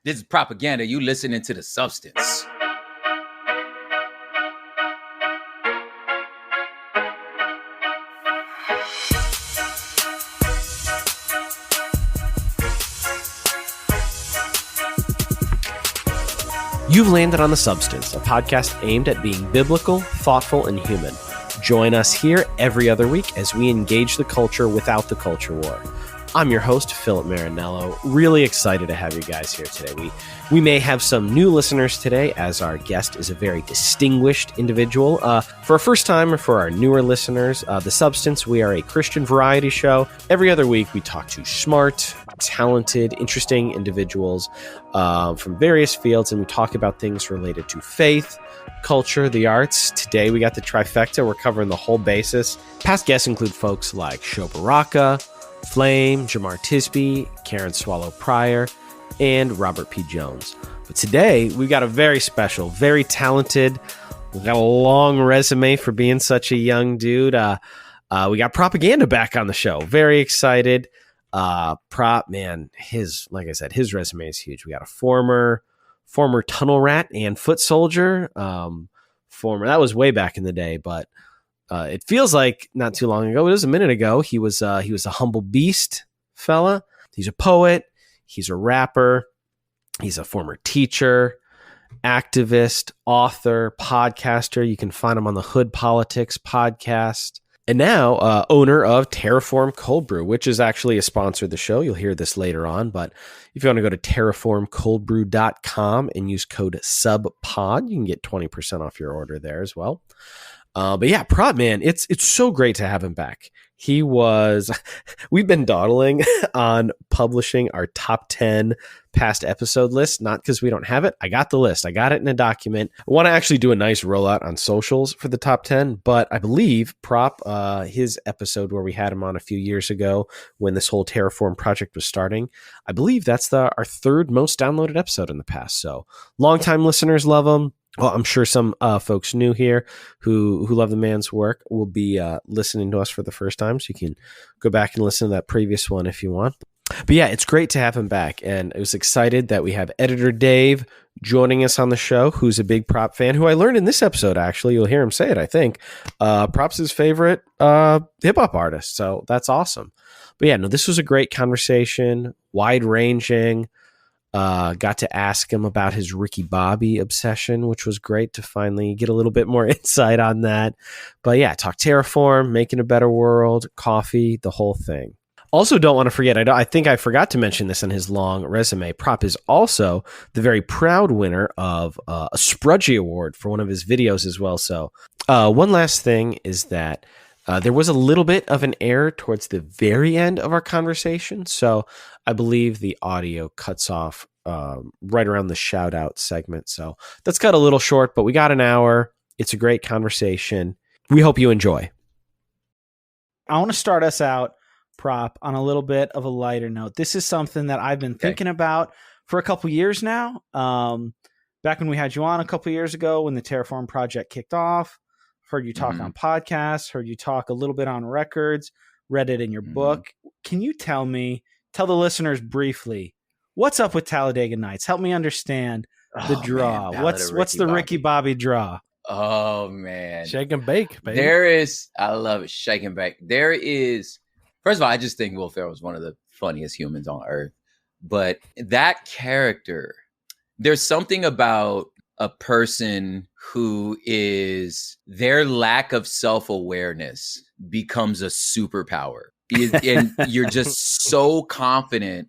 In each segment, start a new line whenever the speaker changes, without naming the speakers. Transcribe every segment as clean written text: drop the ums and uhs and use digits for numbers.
This is propaganda. You listening to the substance.
You've landed on The Substance, a podcast aimed at being biblical, thoughtful, and human. Join us here every other week as we engage the culture without the culture war. I'm your host, Philip Marinello. Really excited to have you guys here today. We may have some new listeners today, as our guest is a very distinguished individual. For a first time or for our newer listeners, The Substance, we are a Christian variety show. Every other week, we talk to smart, talented, interesting individuals from various fields, and we talk about things related to faith, culture, the arts. Today, we got the trifecta. We're covering the whole basis. Past guests include folks like Sho Baraka, Flame, Jamar Tisby, Karen Swallow Pryor, and Robert P. Jones. But today, we've got a very special, very talented, we've got a long resume for being such a young dude. We got Propaganda back on the show. Very excited. Prop, man, like I said, his resume is huge. We got a former tunnel rat and foot soldier. That was way back in the day, but it feels like not too long ago. It was a minute ago. He was a humble beast fella. He's a poet. He's a rapper. He's a former teacher, activist, author, podcaster. You can find him on the Hood Politics podcast. And now owner of Terraform Cold Brew, which is actually a sponsor of the show. You'll hear this later on. But if you want to go to terraformcoldbrew.com and use code SUBPOD, you can get 20% off your order there as well. But yeah, Prop, man, it's so great to have him back. We've been dawdling on publishing our top 10 past episode list, not because we don't have it. I got the list. I got it in a document. I want to actually do a nice rollout on socials for the top 10, but I believe Prop, his episode where we had him on a few years ago when this whole Terraform project was starting, I believe that's our third most downloaded episode in the past. So longtime listeners love him. Well, I'm sure some folks new here who love the man's work will be listening to us for the first time. So you can go back and listen to that previous one if you want. But yeah, it's great to have him back. And I was excited that we have editor Dave joining us on the show, who's a big Prop fan, who I learned in this episode, actually. You'll hear him say it, I think. Prop's his favorite hip-hop artist. So that's awesome. But yeah, no, this was a great conversation, wide-ranging. Got to ask him about his Ricky Bobby obsession, which was great to finally get a little bit more insight on that. But yeah, talk Terraform, making a better world, coffee, the whole thing. Also, don't want to forget, I think I forgot to mention this in his long resume. Prop is also the very proud winner of a Sprudgy Award for one of his videos as well. So one last thing is that there was a little bit of an error towards the very end of our conversation. So I believe the audio cuts off right around the shout out segment. So that's got a little short, but we got an hour. It's a great conversation. We hope you enjoy.
I want to start us out, Prop, on a little bit of a lighter note. This is something that I've been thinking about for a couple years now. Back when we had you on a couple years ago, when the Terraform project kicked off, heard you talk on podcasts, heard you talk a little bit on records, read it in your book. Can you tell the listeners briefly, what's up with Talladega Nights? Help me understand the draw.
Man,
what's the Ricky Bobby draw?
Oh, man.
Shake and bake, baby.
I love it, shake and bake. First of all, I just think Will Ferrell was one of the funniest humans on earth. But that character, there's something about a person who is, their lack of self-awareness becomes a superpower. And you're just so confident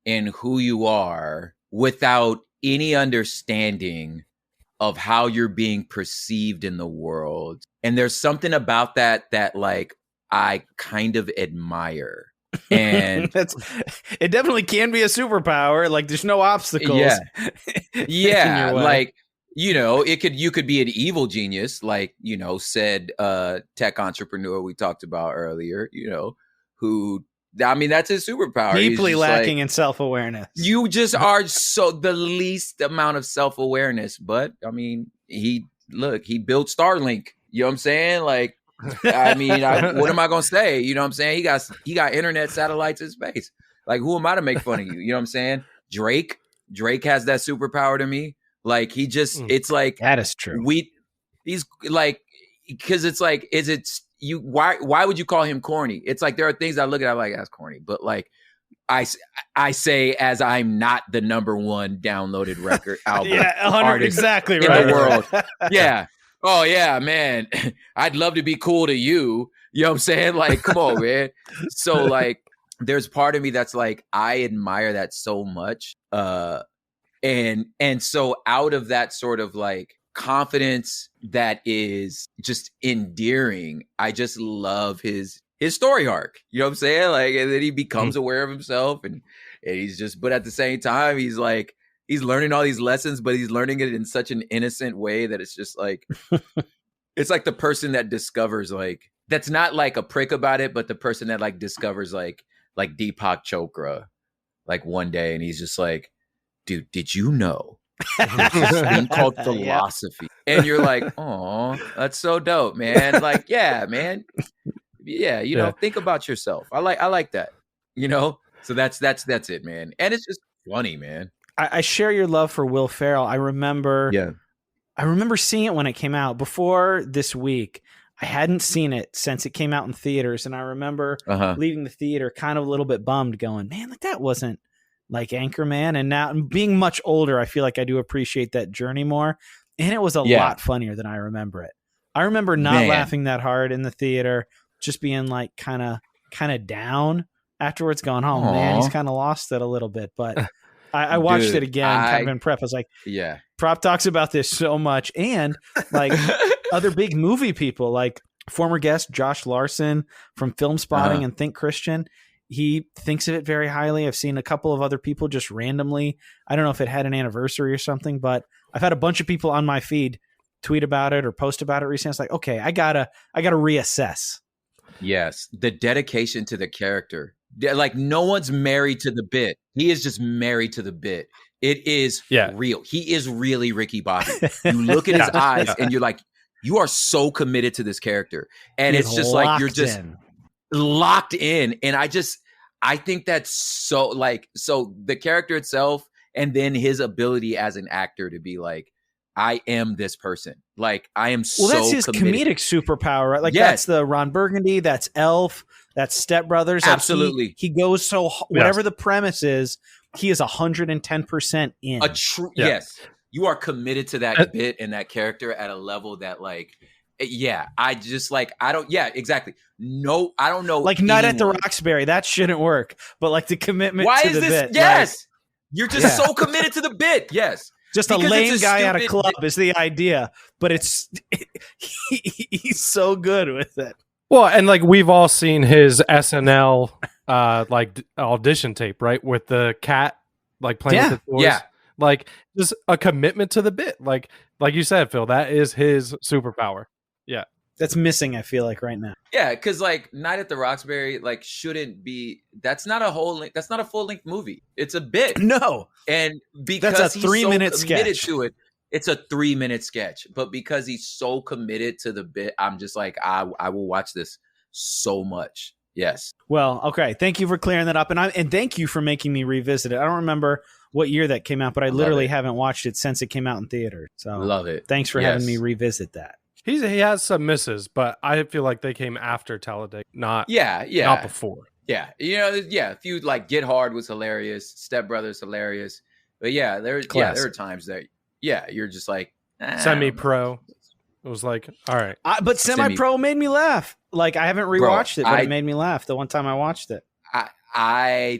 in who you are without any understanding of how you're being perceived in the world. And there's something about that like I kind of admire. And
it definitely can be a superpower. Like there's no obstacles.
Yeah. Like, you could be an evil genius, like, said tech entrepreneur we talked about earlier, who, that's his superpower.
Deeply lacking in self-awareness.
You just are the least amount of self-awareness. But he built Starlink. You know what I'm saying? Like, what am I going to say? You know what I'm saying? He got internet satellites in space. Like, who am I to make fun of you? You know what I'm saying? Drake, Drake has that superpower to me. Like he just, it's like
that is true.
He's like, because it's like, is it you? Why would you call him corny? It's like there are things I look at, I'm like, that's corny, but like I say as I'm not the number one downloaded record album artist
exactly
in
right.
the world. Yeah. Oh yeah, man. I'd love to be cool to you. You know what I'm saying? Like, come on, man. So like, there's part of me that's like, I admire that so much. And so out of that sort of like confidence that is just endearing, I just love his story arc. You know what I'm saying? Like, and then he becomes aware of himself and he's just, but at the same time, he's like, he's learning all these lessons, but he's learning it in such an innocent way that it's just like, it's like the person that discovers like, that's not like a prick about it, but the person that like discovers like Deepak Chopra, like one day, and he's just like, dude, did you know there's this thing called philosophy? And you're like, oh, that's so dope, man. Like, yeah, man. Yeah, you know, think about yourself. I like that. You know? So that's it, man. And it's just funny, man.
I share your love for Will Ferrell. I remember seeing it when it came out. Before this week, I hadn't seen it since it came out in theaters. And I remember leaving the theater kind of a little bit bummed, going, man, like that wasn't like Anchorman. And now being much older, I feel like I do appreciate that journey more. And it was a lot funnier than I remember it. I remember not laughing that hard in the theater, just being like kind of down afterwards, going, oh man, he's kind of lost it a little bit. But I watched it again kind of in prep. I was like, Prop talks about this so much. And like other big movie people, like former guest Josh Larson from Film Spotting and Think Christian, he thinks of it very highly. I've seen a couple of other people just randomly. I don't know if it had an anniversary or something, but I've had a bunch of people on my feed tweet about it or post about it recently. It's like, okay, I gotta reassess.
Yes, the dedication to the character. Like no one's married to the bit. He is just married to the bit. It is real. He is really Ricky Bobby. You look at his eyes and you're like, you are so committed to this character. And it's just like, you're just locked in. And I think that's so like, so the character itself and then his ability as an actor to be like, I am this person. Like I am so
that's his
committed.
Comedic superpower, right? Like that's the Ron Burgundy, that's Elf, that's Step Brothers.
Absolutely.
Like he goes so whatever the premise is, he is 110% in.
Yes. You are committed to that bit and that character at a level that like, I just like, I don't, exactly. No, I don't know.
Like Night at the Roxbury, that shouldn't work. But like the commitment to the bit.
Yes. Like, you're just so committed to the bit. Yes.
Just because a lame guy at a club is the idea, but he's so good with it.
Well, and like we've all seen his SNL like audition tape, right? With the cat like playing with the toys. Yeah. Like just a commitment to the bit. Like you said, Phil, that is his superpower. Yeah.
That's missing, I feel like, right now.
Yeah, because like Night at the Roxbury, like shouldn't be. That's not a that's not a full length movie. It's a bit.
No,
and because
that's a 3-minute
committed
sketch
to it, it's a 3-minute sketch. But because he's so committed to the bit, I'm just like, I will watch this so much. Yes.
Well, okay. Thank you for clearing that up, and thank you for making me revisit it. I don't remember what year that came out, but I literally haven't watched it since it came out in theater. So
love it.
Thanks for having me revisit that.
He has some misses, but I feel like they came after Talladega, not before.
Yeah, you know, if you like Get Hard was hilarious, Step Brothers hilarious, but there are times that you're just like
Semi-Pro. It was like, all right,
but Semi-Pro made me laugh. Like I haven't rewatched it, but it made me laugh the one time I watched it.
I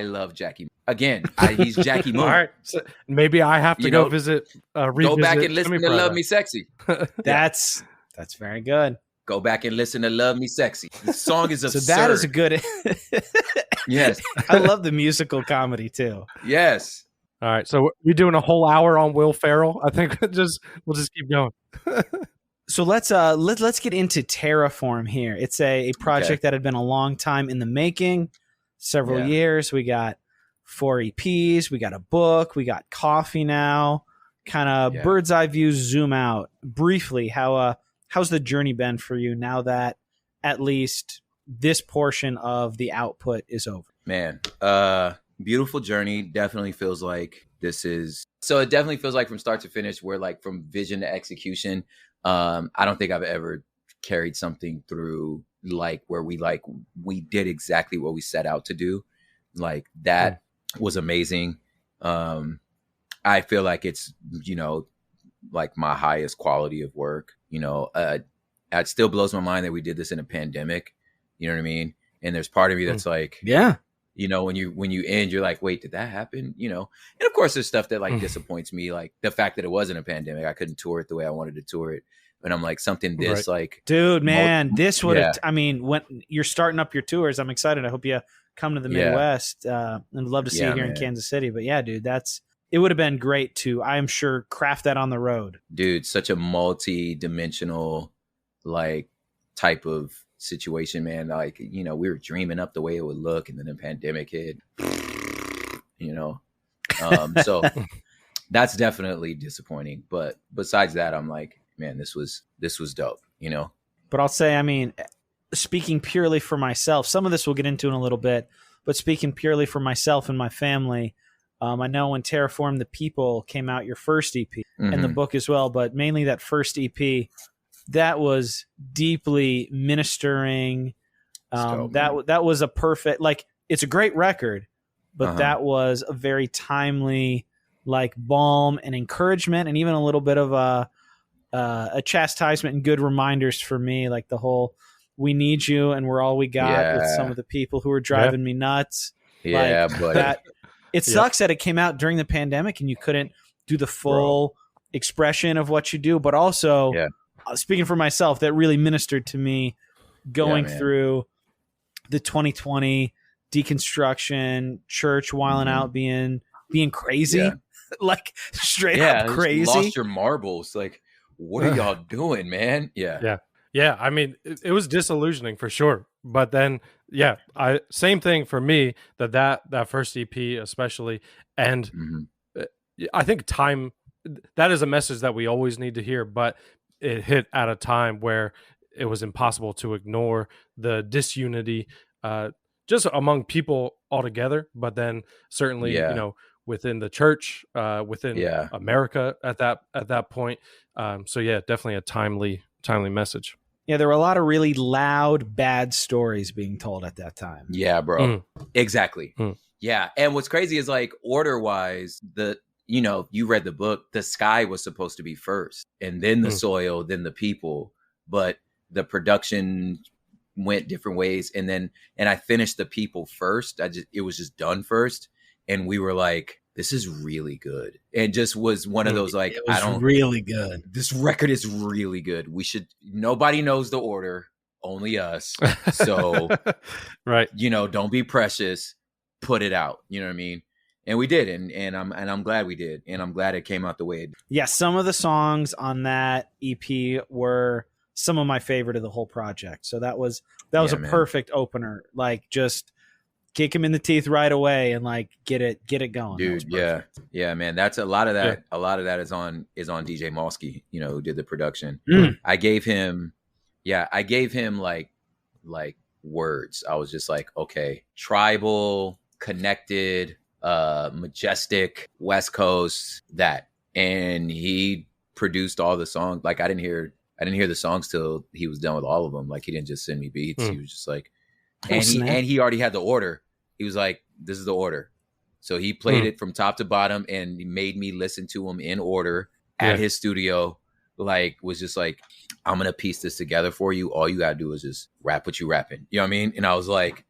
love Jackie. Again, he's Jackie Moon.
All right, so maybe I have to go visit.
Go back and listen to Love Me Sexy.
That's very good.
Go back and listen to Love Me Sexy. The song is absurd.
So that is a good.
Yes,
I love the musical comedy too.
Yes.
All right, so we're doing a whole hour on Will Ferrell. I think we'll just keep going.
So let's get into Terraform here. It's a project that had been a long time in the making, several years. We got 4 EPs, we got a book, we got coffee now. Kind of bird's eye view, zoom out briefly. How's the journey been for you now that at least this portion of the output is over?
Man, beautiful journey. Definitely feels like this is, so it definitely feels like from start to finish, we're like from vision to execution. I don't think I've ever carried something through like where we did exactly what we set out to do. Like that was amazing. I feel like it's, like my highest quality of work, it still blows my mind that we did this in a pandemic. You know what I mean? And there's part of me that's like,
yeah,
when you end, you're like, wait, did that happen? And of course there's stuff that like disappoints me. Like the fact that it wasn't a pandemic, I couldn't tour it the way I wanted to tour it. But I'm like, something this like,
dude, man, this would have, I mean, when you're starting up your tours, I'm excited. I hope you come to the Midwest and love to see you here in Kansas City. But yeah, dude, it would have been great to, I'm sure, craft that on the road.
Dude, such a multi-dimensional like type of situation, man. Like, we were dreaming up the way it would look, and then the pandemic hit, so that's definitely disappointing. But besides that, I'm like, man, this was dope,
But I'll say, I mean, speaking purely for myself, some of this we'll get into in a little bit, but speaking purely for myself and my family, I know when Terraform the People came out, your first EP, and the book as well, but mainly that first EP, that was deeply ministering. That was a perfect, like, it's a great record, but that was a very timely, like, balm and encouragement, and even a little bit of a chastisement and good reminders for me, like the whole "we need you and we're all we got" with some of the people who were driving me nuts.
Yeah,
like,
buddy.
that. It sucks that it came out during the pandemic and you couldn't do the full expression of what you do, but also. Speaking for myself, that really ministered to me going through the 2020 deconstruction, church wilding out, being crazy, like straight up crazy.
Lost your marbles. Like, what are y'all doing, man?
Yeah. I mean, it was disillusioning for sure. But then, same thing for me. That first EP, especially, and I think time. That is a message that we always need to hear, but it hit at a time where it was impossible to ignore the disunity just among people altogether, but then certainly within the church, within America at that point. So definitely a timely message.
Yeah, there were a lot of really loud, bad stories being told at that time.
Yeah, bro. Exactly. Yeah. And what's crazy is, like, order-wise, you read the book, the sky was supposed to be first, and then the soil, then the people. But the production went different ways. And I finished the people first. It was just done first. And we were like, this is really good. And just was one of those, like,
really good.
This record is really good. Nobody knows the order, only us. So,
right.
Don't be precious, put it out. You know what I mean? And we did, and I'm glad we did, and I'm glad it came out the way it did.
Yeah, some of the songs on that EP were some of my favorite of the whole project. So that was a perfect opener. Like, just kick him in the teeth right away and like get it going.
Dude, yeah, man. That's a lot of that. Yeah. A lot of that is on DJ Malski, who did the production. I gave him like words. I was just like, okay, tribal, connected, majestic, West Coast, that. And he produced all the songs. Like, I didn't hear the songs till he was done with all of them. Like, he didn't just send me beats. He was just like, and he already had the order. He was like, this is the order. So he played it from top to bottom, and he made me listen to him in order at his studio. Like, was just like, I'm going to piece this together for you. All you got to do is just rap what you rapping. You know what I mean? And I was like,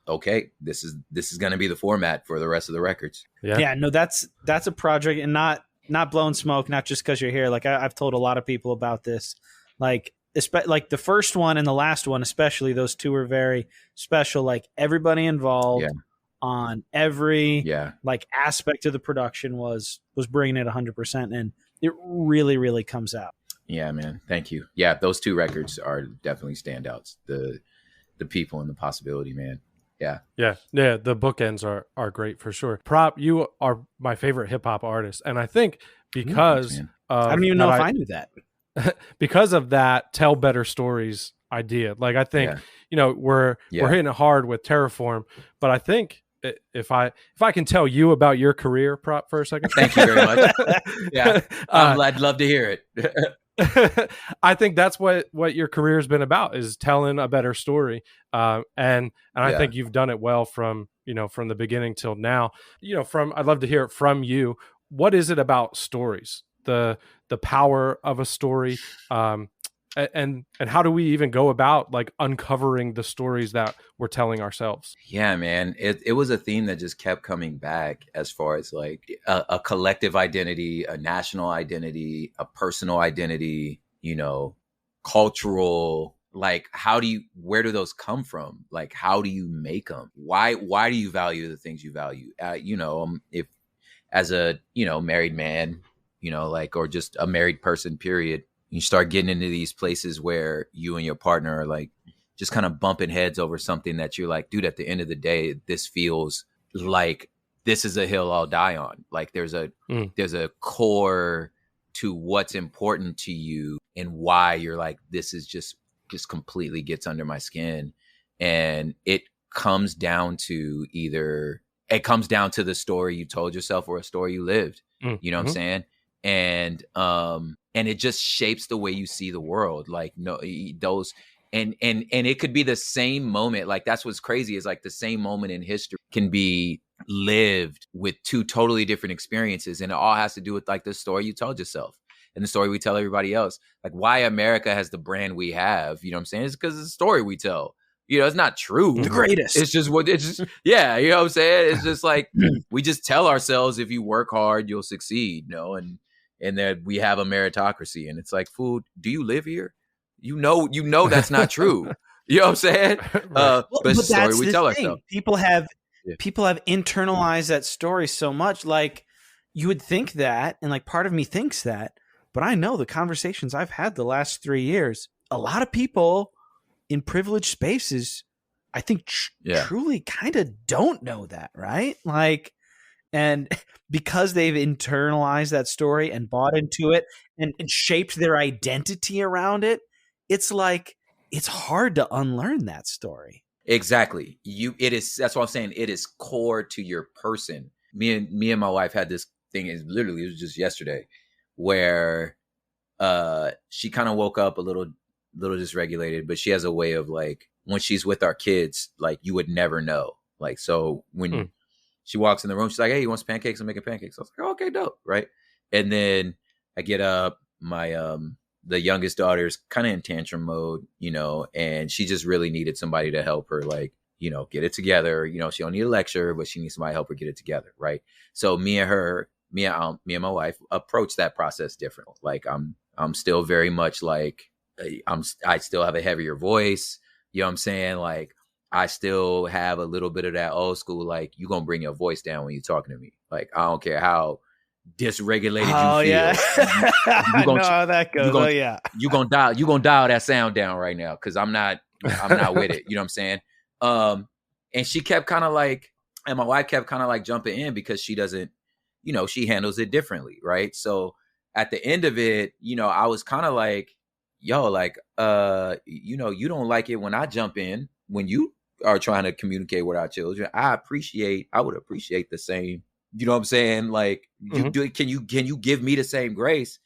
okay, this is going to be the format for the rest of the records.
No, that's a project, and not blowing smoke, not just because you're here. Like, I've told a lot of people about this. Like the first one and the last one, especially, those two were very special. Like, everybody involved on every like aspect of the production was bringing it 100%, and it really, really comes out.
Yeah, man. Thank you. Yeah, those two records are definitely standouts. The people and the possibility, man. Yeah.
The bookends are great for sure. Prop, you are my favorite hip hop artist, and I think because
I don't even know if I knew that.
Because of that tell better stories idea. Like, I think we're hitting it hard with Terraform, but I think if I can tell you about your career, Prop, for a second.
Thank you very much. Yeah, I'd love to hear
it. I think that's what your career has been about, is telling a better story. And I think you've done it well from the beginning till now. I'd love to hear it from you. What is it about stories? The power of a story, and how do we even go about like uncovering the stories that we're telling ourselves?
Yeah, man, it was a theme that just kept coming back, as far as like a collective identity, a national identity, a personal identity, cultural. Like, where do those come from? Like, how do you make them? Why do you value the things you value? If as a married man, or just a married person, period, you start getting into these places where you and your partner are like just kind of bumping heads over something that you're like, dude, at the end of the day, this feels like this is a hill I'll die on. Like there's a core to what's important to you and why you're like, this is just completely gets under my skin. And it comes down to the story you told yourself or a story you lived. You know what I'm saying? And it just shapes the way you see the world. Like those, and it could be the same moment. Like that's what's crazy, is like the same moment in history can be lived with two totally different experiences. And it all has to do with like the story you told yourself and the story we tell everybody else. Like why America has the brand we have, you know what I'm saying? It's because it's a story we tell. It's not true.
The greatest.
It's just yeah, you know what I'm saying? It's just like, we just tell ourselves, if you work hard, you'll succeed, and that we have a meritocracy. And it's like, fool, do you live here? You know that's not true. You know what I'm saying?
But
the story
that's
we
the
tell
thing.
ourselves.
People have internalized that story so much. Like, you would think that, and like part of me thinks that, but I know the conversations I've had the last 3 years, a lot of people in privileged spaces, I think truly kind of don't know that, right? Like, and because they've internalized that story and bought into it and shaped their identity around it, it's like, it's hard to unlearn that story.
Exactly. That's what I'm saying. It is core to your person. Me and my wife had this thing, it was just yesterday, where she kind of woke up a little dysregulated, but she has a way of like, when she's with our kids, like you would never know. Like, so when she walks in the room, she's like, hey, you want some pancakes? I'm making pancakes. I was like, oh, okay, dope. Right. And then I get up, my, the youngest daughter's kind of in tantrum mode, and she just really needed somebody to help her, like, get it together. She don't need a lecture, but she needs somebody to help her get it together. Right. So me and my wife approach that process different. Like I'm still very much like, I still have a heavier voice. You know what I'm saying? Like I still have a little bit of that old school, like, you gonna bring your voice down when you're talking to me. Like, I don't care how dysregulated you feel.
Yeah. I know how that goes.
You gonna dial that sound down right now, because I'm not with it. You know what I'm saying? And she kept kind of like, and my wife kept kind of like jumping in, because she doesn't, she handles it differently, right? So at the end of it, I was kind of like, yo, like, you don't like it when I jump in when you are trying to communicate with our children. I would appreciate the same. You know what I'm saying? Like, can you give me the same grace?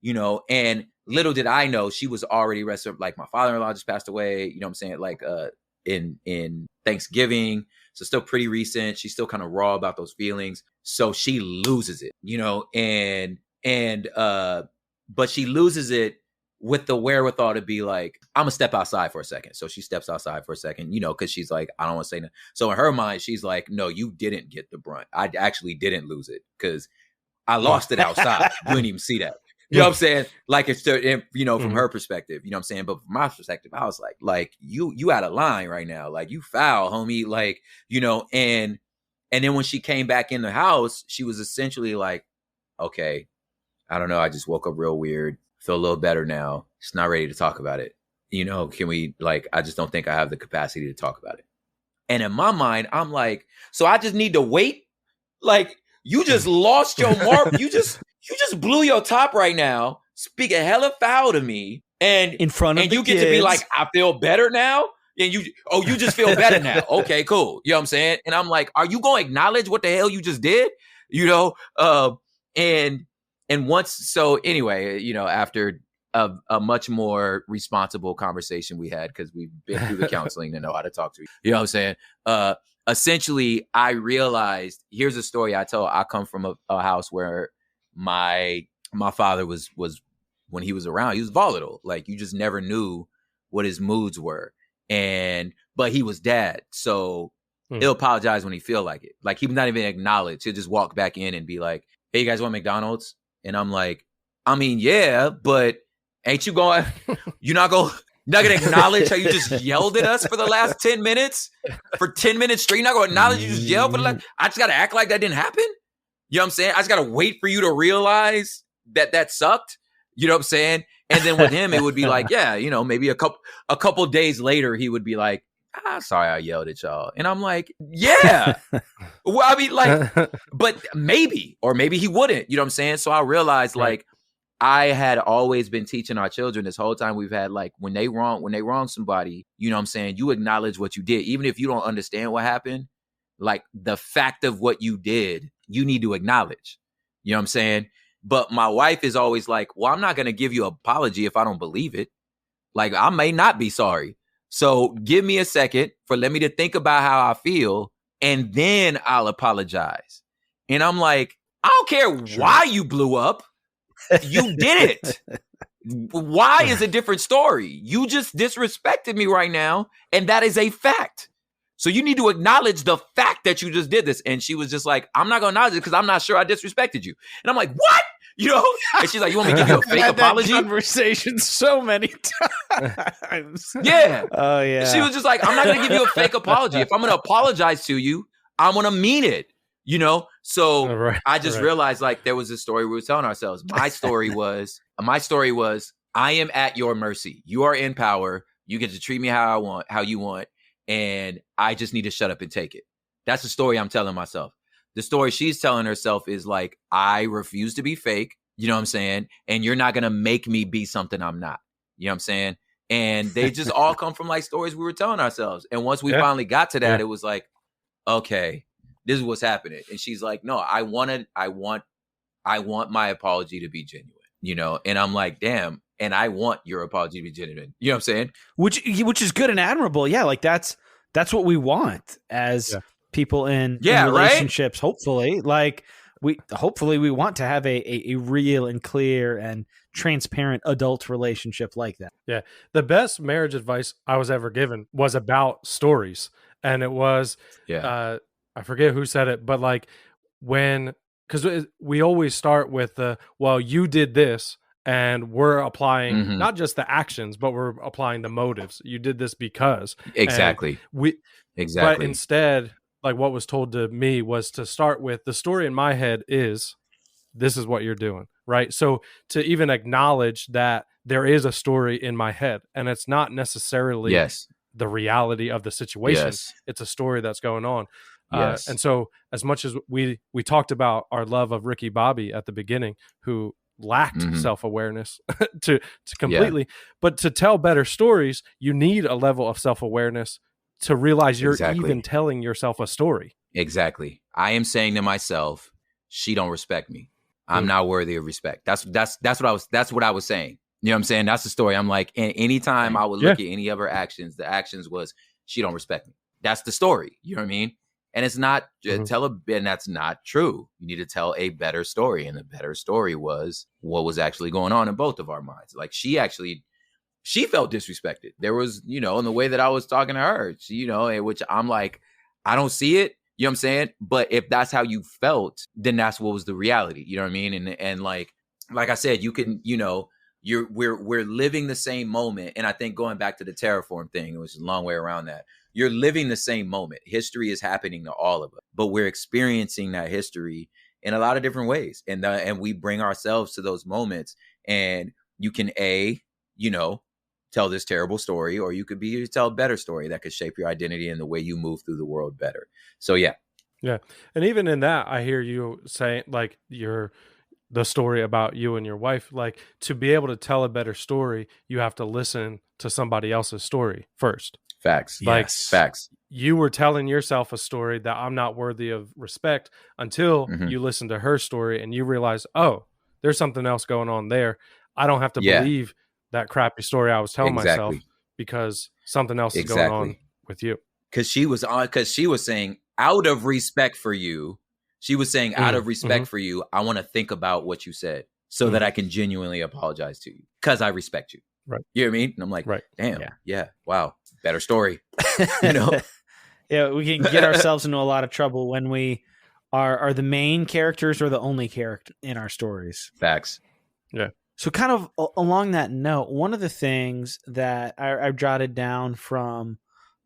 And little did I know, she was already wrestling. Like, my father-in-law just passed away. You know what I'm saying? Like, in Thanksgiving. So still pretty recent. She's still kind of raw about those feelings. So she loses it, but she loses it with the wherewithal to be like, I'm gonna step outside for a second. So she steps outside for a second, because she's like, I don't want to say no. So in her mind, she's like, no, you didn't get the brunt. I actually didn't lose it, because I lost it outside. You didn't even see that. You know what I'm saying? Like, it's, from her perspective, you know what I'm saying? But from my perspective, I was like, you out of line right now. Like, you foul, homie. Like, and then when she came back in the house, she was essentially like, okay, I don't know. I just woke up real weird. Feel a little better now. Just not ready to talk about it. Can we, like, I just don't think I have the capacity to talk about it. And in my mind, I'm like, so I just need to wait? Like, you just lost your mark. You just blew your top right now, speaking hella foul to me. And
in front of
and
the
you
kids.
Get to be like, I feel better now. And you just feel better now. Okay, cool. You know what I'm saying? And I'm like, are you going to acknowledge what the hell you just did? You know? And once, so anyway, you know, after a much more responsible conversation we had, because we've been through the counseling to know how to talk to you. You know what I'm saying? Essentially, I realized, here's a story I told. I come from a house where my father was when he was around, he was volatile. Like, you just never knew what his moods were. But he was dad. So he'll apologize when he feel like it. Like, he was not even acknowledged. He'll just walk back in and be like, hey, you guys want McDonald's? And I'm like, I mean, yeah, but ain't you going, you're not going to acknowledge how you just yelled at us for the last 10 minutes? For 10 minutes straight, you're not going to acknowledge you just yelled for the last, I just got to act like that didn't happen? You know what I'm saying? I just got to wait for you to realize that sucked. You know what I'm saying? And then with him, it would be like, yeah, you know, maybe a couple days later, he would be like, sorry, I yelled at y'all. And I'm like, yeah. Well, I mean, like, but maybe, or maybe he wouldn't, you know what I'm saying? So I realized, like, I had always been teaching our children this whole time we've had, like, when they wrong somebody, you know what I'm saying? You acknowledge what you did. Even if you don't understand what happened, like, the fact of what you did, you need to acknowledge. You know what I'm saying? But my wife is always like, well, I'm not going to give you an apology if I don't believe it. Like, I may not be sorry. So give me a second let me to think about how I feel, and then I'll apologize. And I'm like, I don't care why you blew up. You did it. Why is a different story. You just disrespected me right now, and that is a fact. So you need to acknowledge the fact that you just did this. And she was just like, I'm not going to acknowledge it because I'm not sure I disrespected you. And I'm like, what? You know? And she's like, you want me to give you a fake apology?
That conversation so many times.
Yeah.
Oh, yeah.
She was just like, I'm not going to give you a fake apology. If I'm going to apologize to you, I'm going to mean it. You know? So I just realized, like, there was a story we were telling ourselves. My story was, I am at your mercy. You are in power. You get to treat me how you want. And I just need to shut up and take it. That's the story I'm telling myself. The story she's telling herself is like, I refuse to be fake. You know what I'm saying? And you're not going to make me be something I'm not. You know what I'm saying? And they just all come from, like, stories we were telling ourselves. And once we finally got to that, it was like, okay, this is what's happening. And she's like, no, I want my apology to be genuine, you know? And I'm like, damn. And I want your apology to be genuine. You know what I'm saying?
Which is good and admirable. Yeah, like that's what we want as people in relationships. Right? Hopefully, like we want to have a real and clear and transparent adult relationship like that.
Yeah, the best marriage advice I was ever given was about stories, and it was I forget who said it, but like because we always start with well, you did this. And we're applying not just the actions, but we're applying the motives. You did this because.
Exactly.
But instead, like, what was told to me was to start with the story in my head is, this is what you're doing, right? So to even acknowledge that there is a story in my head, and it's not necessarily the reality of the situation. It's a story that's going on. And so as much as we talked about our love of Ricky Bobby at the beginning, who lacked self-awareness to completely, but to tell better stories, you need a level of self-awareness to realize you're even telling yourself a story.
Exactly. I am saying to myself, she don't respect me. I'm not worthy of respect. That's what I was saying. You know what I'm saying? That's the story. I'm like, anytime I would look at any of her actions, the actions was, she don't respect me. That's the story. You know what I mean? And it's not and that's not true. You need to tell a better story. And the better story was what was actually going on in both of our minds. Like, she felt disrespected. There was, you know, in the way that I was talking to her, you know, in which I'm like, I don't see it. You know what I'm saying? But if that's how you felt, then that's what was the reality. You know what I mean? And like I said, you can, you know, we're living the same moment. And I think going back to the Terraform thing, it was a long way around that. You're living the same moment. History is happening to all of us, but we're experiencing that history in a lot of different ways. And we bring ourselves to those moments, and you can you know, tell this terrible story, or you could tell a better story that could shape your identity and the way you move through the world better. So, yeah.
And even in that, I hear you saying, like, the story about you and your wife, like, to be able to tell a better story, you have to listen to somebody else's story first.
Facts.
Like,
Yes.
Facts.
you were telling yourself a story that I'm not worthy of respect until
Mhm.
you listen to her story and you realize, oh, there's something else going on there. I don't have to
Yeah.
believe that crappy story I was telling myself
Exactly.
because something else is going on
Exactly.
with you.
Because she was saying, out of respect for you, she was saying, out of respect for you, I want to think about what you said so that I can genuinely apologize to you because I respect you.
Right.
You know what I mean? And I'm like,
Right.
damn,
Yeah.
yeah, wow, better story. You know?
Yeah, we can get ourselves into a lot of trouble when we are the main characters or the only character in our stories.
Facts.
Yeah.
So kind of along that note, one of the things that I've jotted down from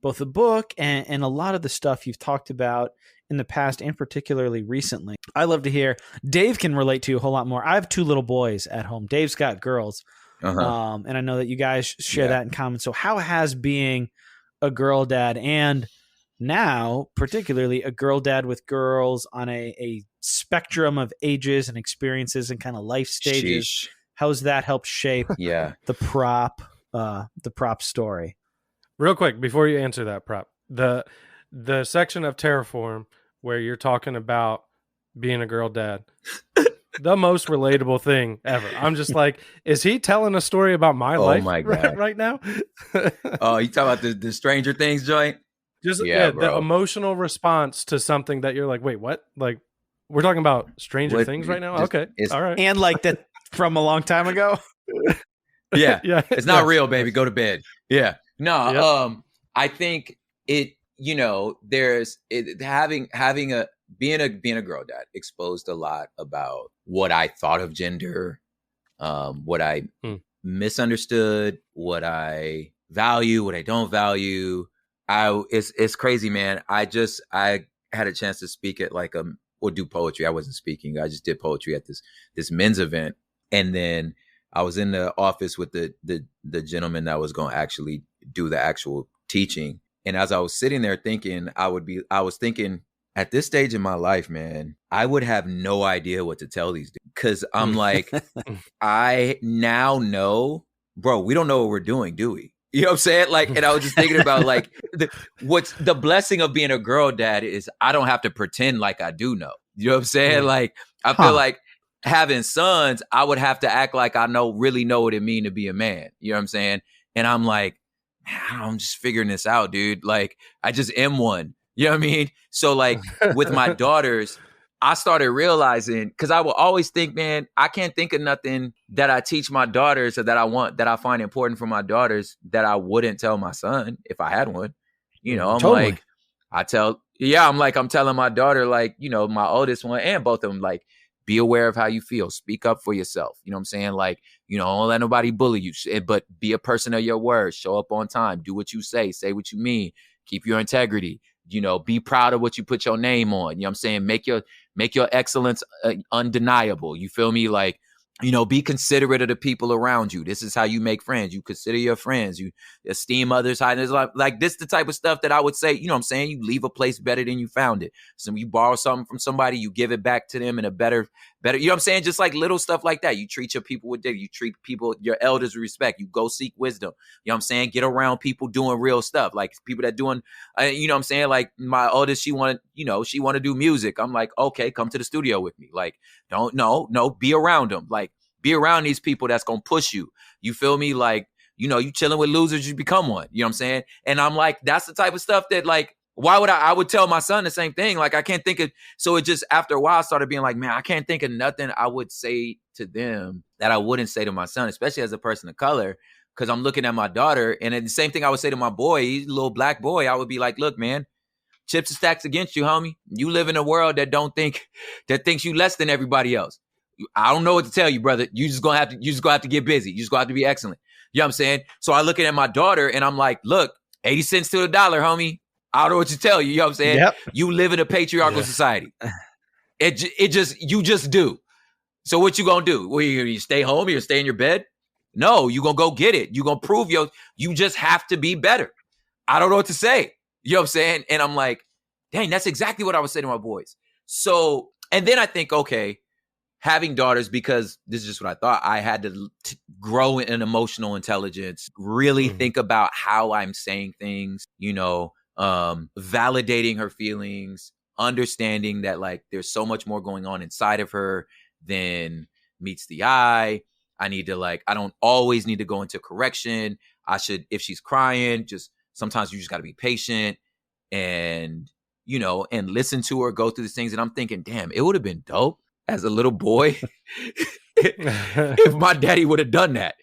both the book and a lot of the stuff you've talked about in the past and particularly recently, I love to hear. Dave can relate to a whole lot more. I have 2 little boys at home. Dave's got girls. And I know that you guys share that in common. So how has being a girl dad and now particularly a girl dad with girls on a spectrum of ages and experiences and kind of life stages,
Sheesh.
how's that helped shape
Yeah.
the prop story?
Real quick, before you answer that, Prop, the section of Terraform where you're talking about being a girl dad, the most relatable thing ever. I'm just like, is he telling a story about my life
my God.
right now?
Oh, you talking about the Stranger Things joint?
Just
Yeah,
the
bro.
emotional response to something that you're like, wait, what? Like, we're talking about Stranger
What-
Things right now?
just-
Okay,
it's-
all right.
And like that from a long time ago.
Yeah.
Yeah,
It's not
yeah.
real, baby. Go to bed. Yeah. No,
Yep.
I think it, you know, there's having being a girl dad exposed a lot about what I thought of gender, what I misunderstood, what I value, what I don't value. It's crazy, man. I had a chance to speak at or do poetry. I wasn't speaking. I just did poetry at this men's event. And then I was in the office with the gentleman that was going to actually do the actual teaching. And as I was sitting there thinking, I was thinking at this stage in my life, man, I would have no idea what to tell these dudes. Cause I'm like, I now know, bro, we don't know what we're doing, do we? You know what I'm saying? Like, and I was just thinking about like what's the blessing of being a girl dad is I don't have to pretend like I do know. You know what I'm saying? Like, I feel like having sons, I would have to act like I really know what it means to be a man. You know what I'm saying? And I'm like, man, I'm just figuring this out, dude. Like, I just am one. You know what I mean? So like with my daughters, I started realizing, because I will always think, man, I can't think of nothing that I teach my daughters or that I find important for my daughters that I wouldn't tell my son if I had one. You know, I'm
Totally.
like, I'm telling my daughter, like, you know, my oldest one and both of them, like, be aware of how you feel. Speak up for yourself. You know what I'm saying? Like, you know, don't let nobody bully you, but be a person of your word. Show up on time. Do what you say what you mean. Keep your integrity. You know, be proud of what you put your name on. You know what I'm saying? Make your excellence undeniable. You feel me? Like, you know, be considerate of the people around you. This is how you make friends. You consider your friends. You esteem others high. There's like this the type of stuff that I would say, you know what I'm saying? You leave a place better than you found it. So you borrow something from somebody, you give it back to them in a better, you know what I'm saying? Just like little stuff like that. You treat your people with dignity. You treat people, your elders with respect. You go seek wisdom. You know what I'm saying? Get around people doing real stuff. Like people that doing, you know what I'm saying? Like my oldest, she wanted to do music. I'm like, okay, come to the studio with me. Like, be around them. Like, be around these people that's going to push you. You feel me? Like, you know, you chilling with losers, you become one. You know what I'm saying? And I'm like, that's the type of stuff that, like, why would I would tell my son the same thing. Like, I can't think of, so it just, after a while, I started being like, man, I can't think of nothing I would say to them that I wouldn't say to my son, especially as a person of color, because I'm looking at my daughter. And then the same thing I would say to my boy, he's a little black boy. I would be like, look, man, chips and stacks against you, homie. You live in a world that thinks you less than everybody else. I don't know what to tell you, brother. You just gonna have to get busy. You just gonna have to be excellent. You know what I'm saying? So I look at my daughter and I'm like, look, 80 cents to the dollar, homie. I don't know what to tell you. You know what I'm saying?
Yep.
You live in a patriarchal society. You just do. So what you gonna do? Well, you stay home? You stay in your bed? No, you gonna go get it. You gonna prove you just have to be better. I don't know what to say. You know what I'm saying? And I'm like, dang, that's exactly what I would say to my boys. So, and then I think, okay, having daughters, because this is just what I thought, I had to grow in emotional intelligence, really think about how I'm saying things, you know, validating her feelings, understanding that like there's so much more going on inside of her than meets the eye. I need to like, I don't always need to go into correction. I should, if she's crying, just sometimes you just got to be patient and, you know, and listen to her go through these things. And I'm thinking, damn, it would have been dope as a little boy if my daddy would have done that.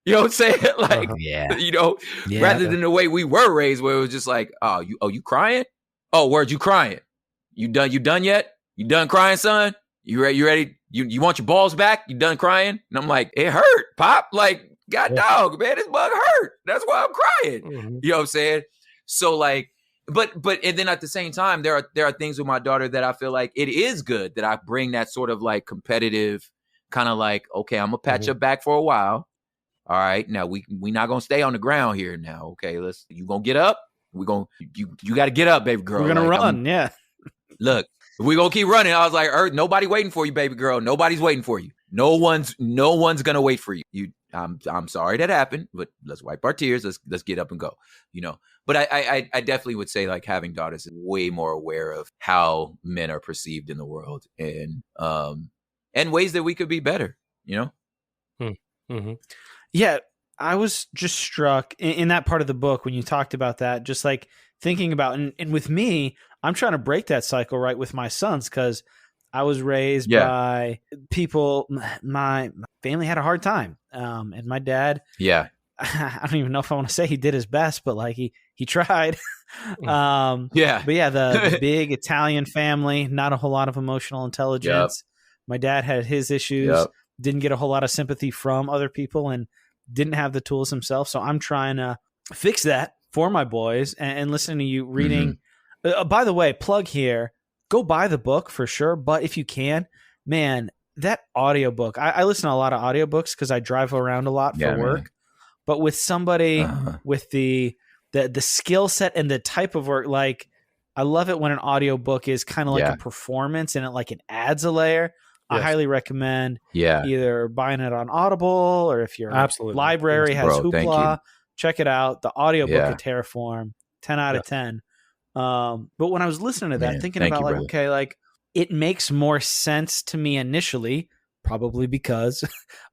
You know what I'm saying? Like, you know, rather than the way we were raised, where it was just like, oh, you crying? Oh, word, you crying? You done yet? You done crying, son? You ready? You want your balls back? You done crying? And I'm like, it hurt, Pop. Like, God dog, man, this bug hurt. That's why I'm crying. You know what I'm saying? So like, but and then at the same time, there are things with my daughter that I feel like it is good that I bring that sort of like competitive kind of like, okay, I'm gonna pat your back for a while. All right, now we not gonna stay on the ground here now. Okay, you gonna get up? You got to get up, baby girl.
We're gonna run, yeah.
Look, we gonna keep running. I was like, nobody waiting for you, baby girl. Nobody's waiting for you. No one's gonna wait for you. I'm sorry that happened, but let's wipe our tears. Let's get up and go. You know. But I definitely would say like having daughters is way more aware of how men are perceived in the world and ways that we could be better. You know.
Yeah, I was just struck in that part of the book when you talked about that, just like thinking about, and with me, I'm trying to break that cycle right with my sons, because I was raised by people, my family had a hard time. And my dad, I don't even know if I want to say he did his best, but like he tried. But yeah, the big Italian family, not a whole lot of emotional intelligence. My dad had his issues, didn't get a whole lot of sympathy from other people, and didn't have the tools himself. So I'm trying to fix that for my boys and listening to you reading. By the way, plug here, go buy the book for sure. But if you can, man, that audiobook, I listen to a lot of audiobooks because I drive around a lot for work. Man. But with somebody with the skill set and the type of work, like I love it when an audiobook is kind of like a performance and it adds a layer. I highly recommend either buying it on Audible, or if your library has Hoopla, check it out. The audiobook of Terraform, 10 out of 10. But when I was listening to that, thinking about it makes more sense to me initially, probably because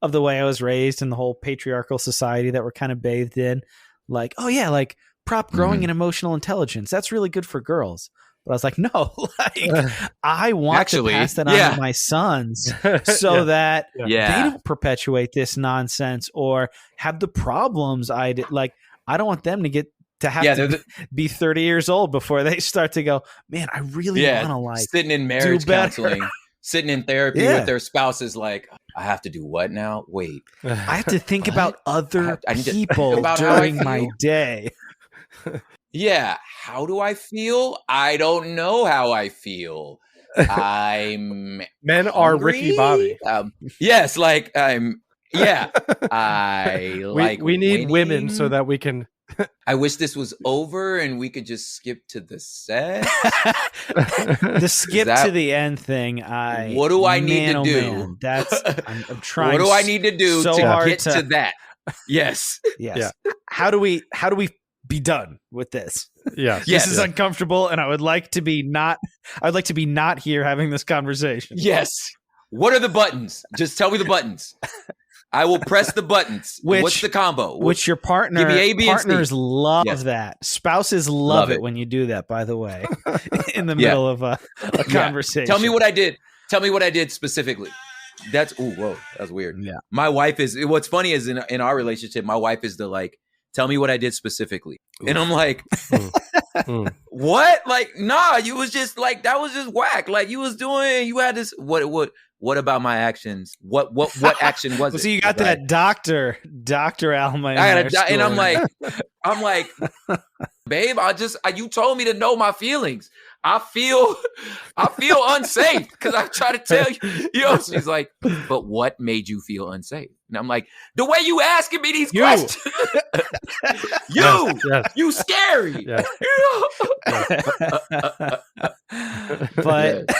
of the way I was raised and the whole patriarchal society that we're kind of bathed in. Like, oh yeah, like prop growing in emotional intelligence. That's really good for girls. But I was like, no, I want to pass that on to my sons so that they don't perpetuate this nonsense or have the problems I did. Like, I don't want them to have to be 30 years old before they start to go, man, I really want to
sitting in marriage counseling, sitting in therapy with their spouses. Like, I have to do what now? Wait,
I have to think about other people during my day.
Yeah. How do I feel? I don't know how I feel. I'm
men are hungry. Ricky Bobby.
Yes. Like I'm. Yeah.
We need women so that we can.
I wish this was over and we could just skip to the set.
The skip to the end thing.
What do I need to do?
Man, that's I'm trying.
What do I need to do to get to that? Yes.
Yes. Yeah. How do we be done with this?
This
is uncomfortable, and I would like to be not here having this conversation.
Yes. What are the buttons? Just tell me the buttons. I will press the buttons. What's the combo?
Which your partners love that. Spouses love it when you do that, by the way, in the middle of a conversation.
Tell me what I did. Tell me what I did specifically. That's weird. Yeah. My wife is, what's funny is in our relationship, my wife is tell me what I did specifically. Oof. And I'm like, what? Like, nah, you was just like, that was just whack. Like you had this, what about my actions? What action was it?
So you got that Dr. Alma.
And I'm like, babe, you told me to know my feelings. I feel unsafe because I try to tell you, she's like, but what made you feel unsafe? And I'm like, the way you asking me these questions, you scary.
But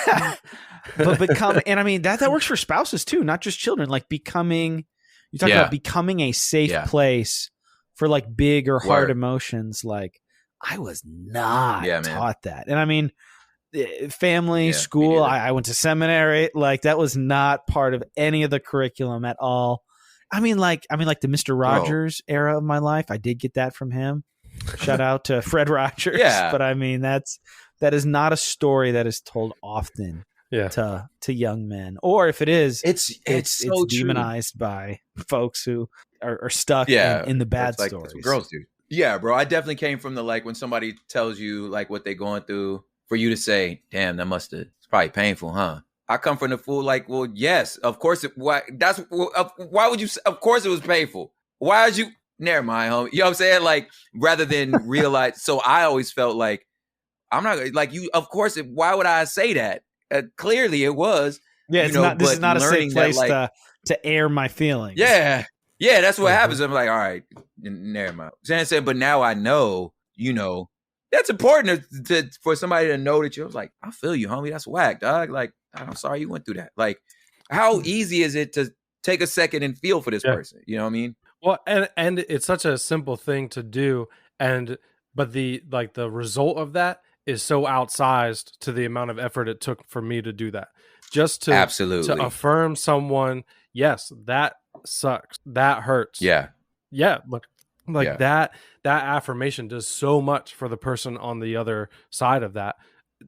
but become, and I mean that works for spouses too, not just children. Like becoming, you talk about becoming a safe place for like big or hard emotions. Like I was not taught that, and I mean, family, school. I went to seminary. Like that was not part of any of the curriculum at all. I mean, like the Mr. Rogers era of my life. I did get that from him. Shout out to Fred Rogers.
Yeah.
But I mean, that is not a story that is told often to young men. Or if it is, it's so demonized by folks who are stuck in the bad stories.
That's what girls do. Yeah, bro. I definitely came from the, like, when somebody tells you like what they're going through, for you to say, damn, it's probably painful, huh? I come from the fool, like, well, yes, of course. Why would you? Of course it was painful. Why would you? Never mind, homie. You know what I'm saying? Like, rather than realize. So I always felt like, I'm not like you. Of course, why would I say that? Clearly it was.
Yeah, this is not a safe place to air my feelings.
Yeah. Yeah, that's what happens. I'm like, all right, never mind. But now I know, that's important for somebody to know that I was like, I feel you, homie. That's whack, dog. Like, I'm sorry you went through that. Like, how easy is it to take a second and feel for this person? You know what I mean?
Well, and it's such a simple thing to do, but the result of that is so outsized to the amount of effort it took for me to do that. Just to affirm someone, yes, that sucks. That hurts.
Yeah.
Yeah. That affirmation does so much for the person on the other side of that.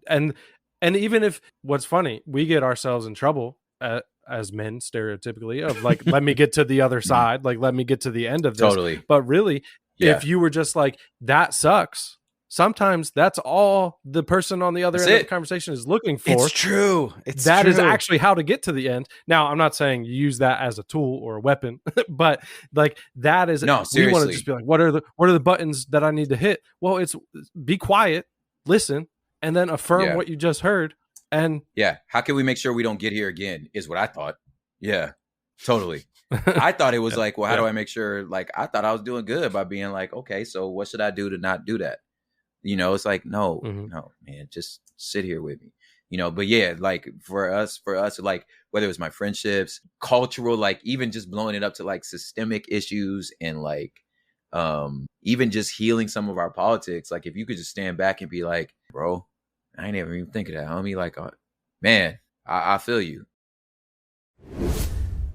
And even if, what's funny, we get ourselves in trouble as men stereotypically of like, let me get to the other side. Like, let me get to the end of this.
Totally.
But really, if you were just like, that sucks, sometimes that's all the person on the other end of the conversation is looking for.
It's true.
That is actually how to get to the end. Now, I'm not saying you use that as a tool or a weapon, but like that is,
no, seriously.
We want to just be like, what are the buttons that I need to hit? Well, it's be quiet, listen, and then affirm what you just heard. And
how can we make sure we don't get here again is what I thought. Yeah, totally. I thought it was like, well, how do I make sure? Like, I thought I was doing good by being like, okay, so what should I do to not do that? It's like, no, man, just sit here with me, but yeah, like for us, like whether it was my friendships, cultural, like even just blowing it up to like systemic issues and like, even just healing some of our politics. Like if you could just stand back and be like, bro, I ain't ever even think of that, homie. Like, man, I feel you.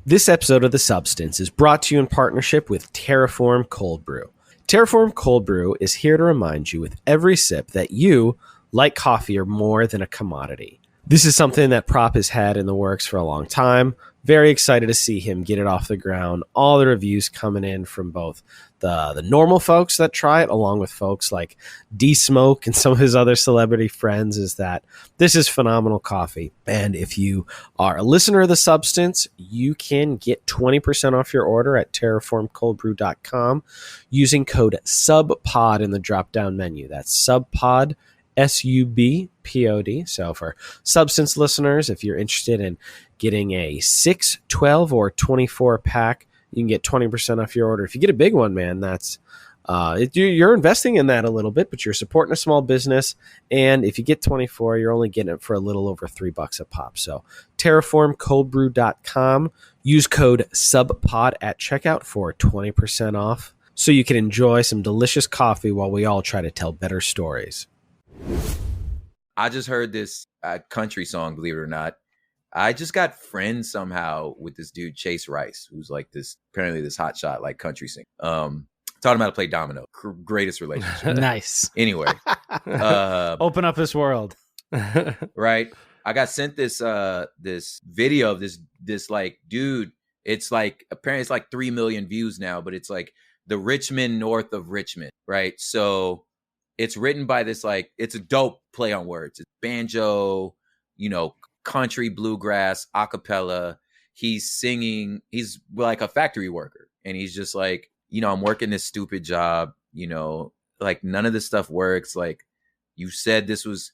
This episode of The Substance is brought to you in partnership with Terraform Cold Brew. Terraform Cold Brew is here to remind you with every sip that you, like coffee, are more than a commodity. This is something that Prop has had in the works for a long time. Very excited to see him get it off the ground. All the reviews coming in from both the normal folks that try it, along with folks like D-Smoke and some of his other celebrity friends, is that this is phenomenal coffee. And if you are a listener of The Substance, you can get 20% off your order at terraformcoldbrew.com using code SUBPOD in the drop-down menu. That's SUBPOD, SUBPOD. So for Substance listeners, if you're interested in getting a 6, 12, or 24 pack, you can get 20% off your order. If you get a big one, man, that's you're investing in that a little bit, but you're supporting a small business. And if you get 24, you're only getting it for a little over $3 a pop. So terraformcoldbrew.com. Use code SUBPOD at checkout for 20% off so you can enjoy some delicious coffee while we all try to tell better stories.
I just heard this country song, believe it or not. I just got friends somehow with this dude, Chase Rice, who's like apparently this hotshot, like country singer. Taught him how to play domino. Greatest relationship.
Nice.
Anyway.
Open up this world.
Right. I got sent this video of this like dude. It's like, apparently it's like 3 million views now, but it's like the Richmond north of Richmond. Right. So it's written by this, like, it's a dope play on words. It's banjo, country, bluegrass, a cappella. He's singing. He's like a factory worker. And he's just like, I'm working this stupid job, like none of this stuff works. Like you said, this is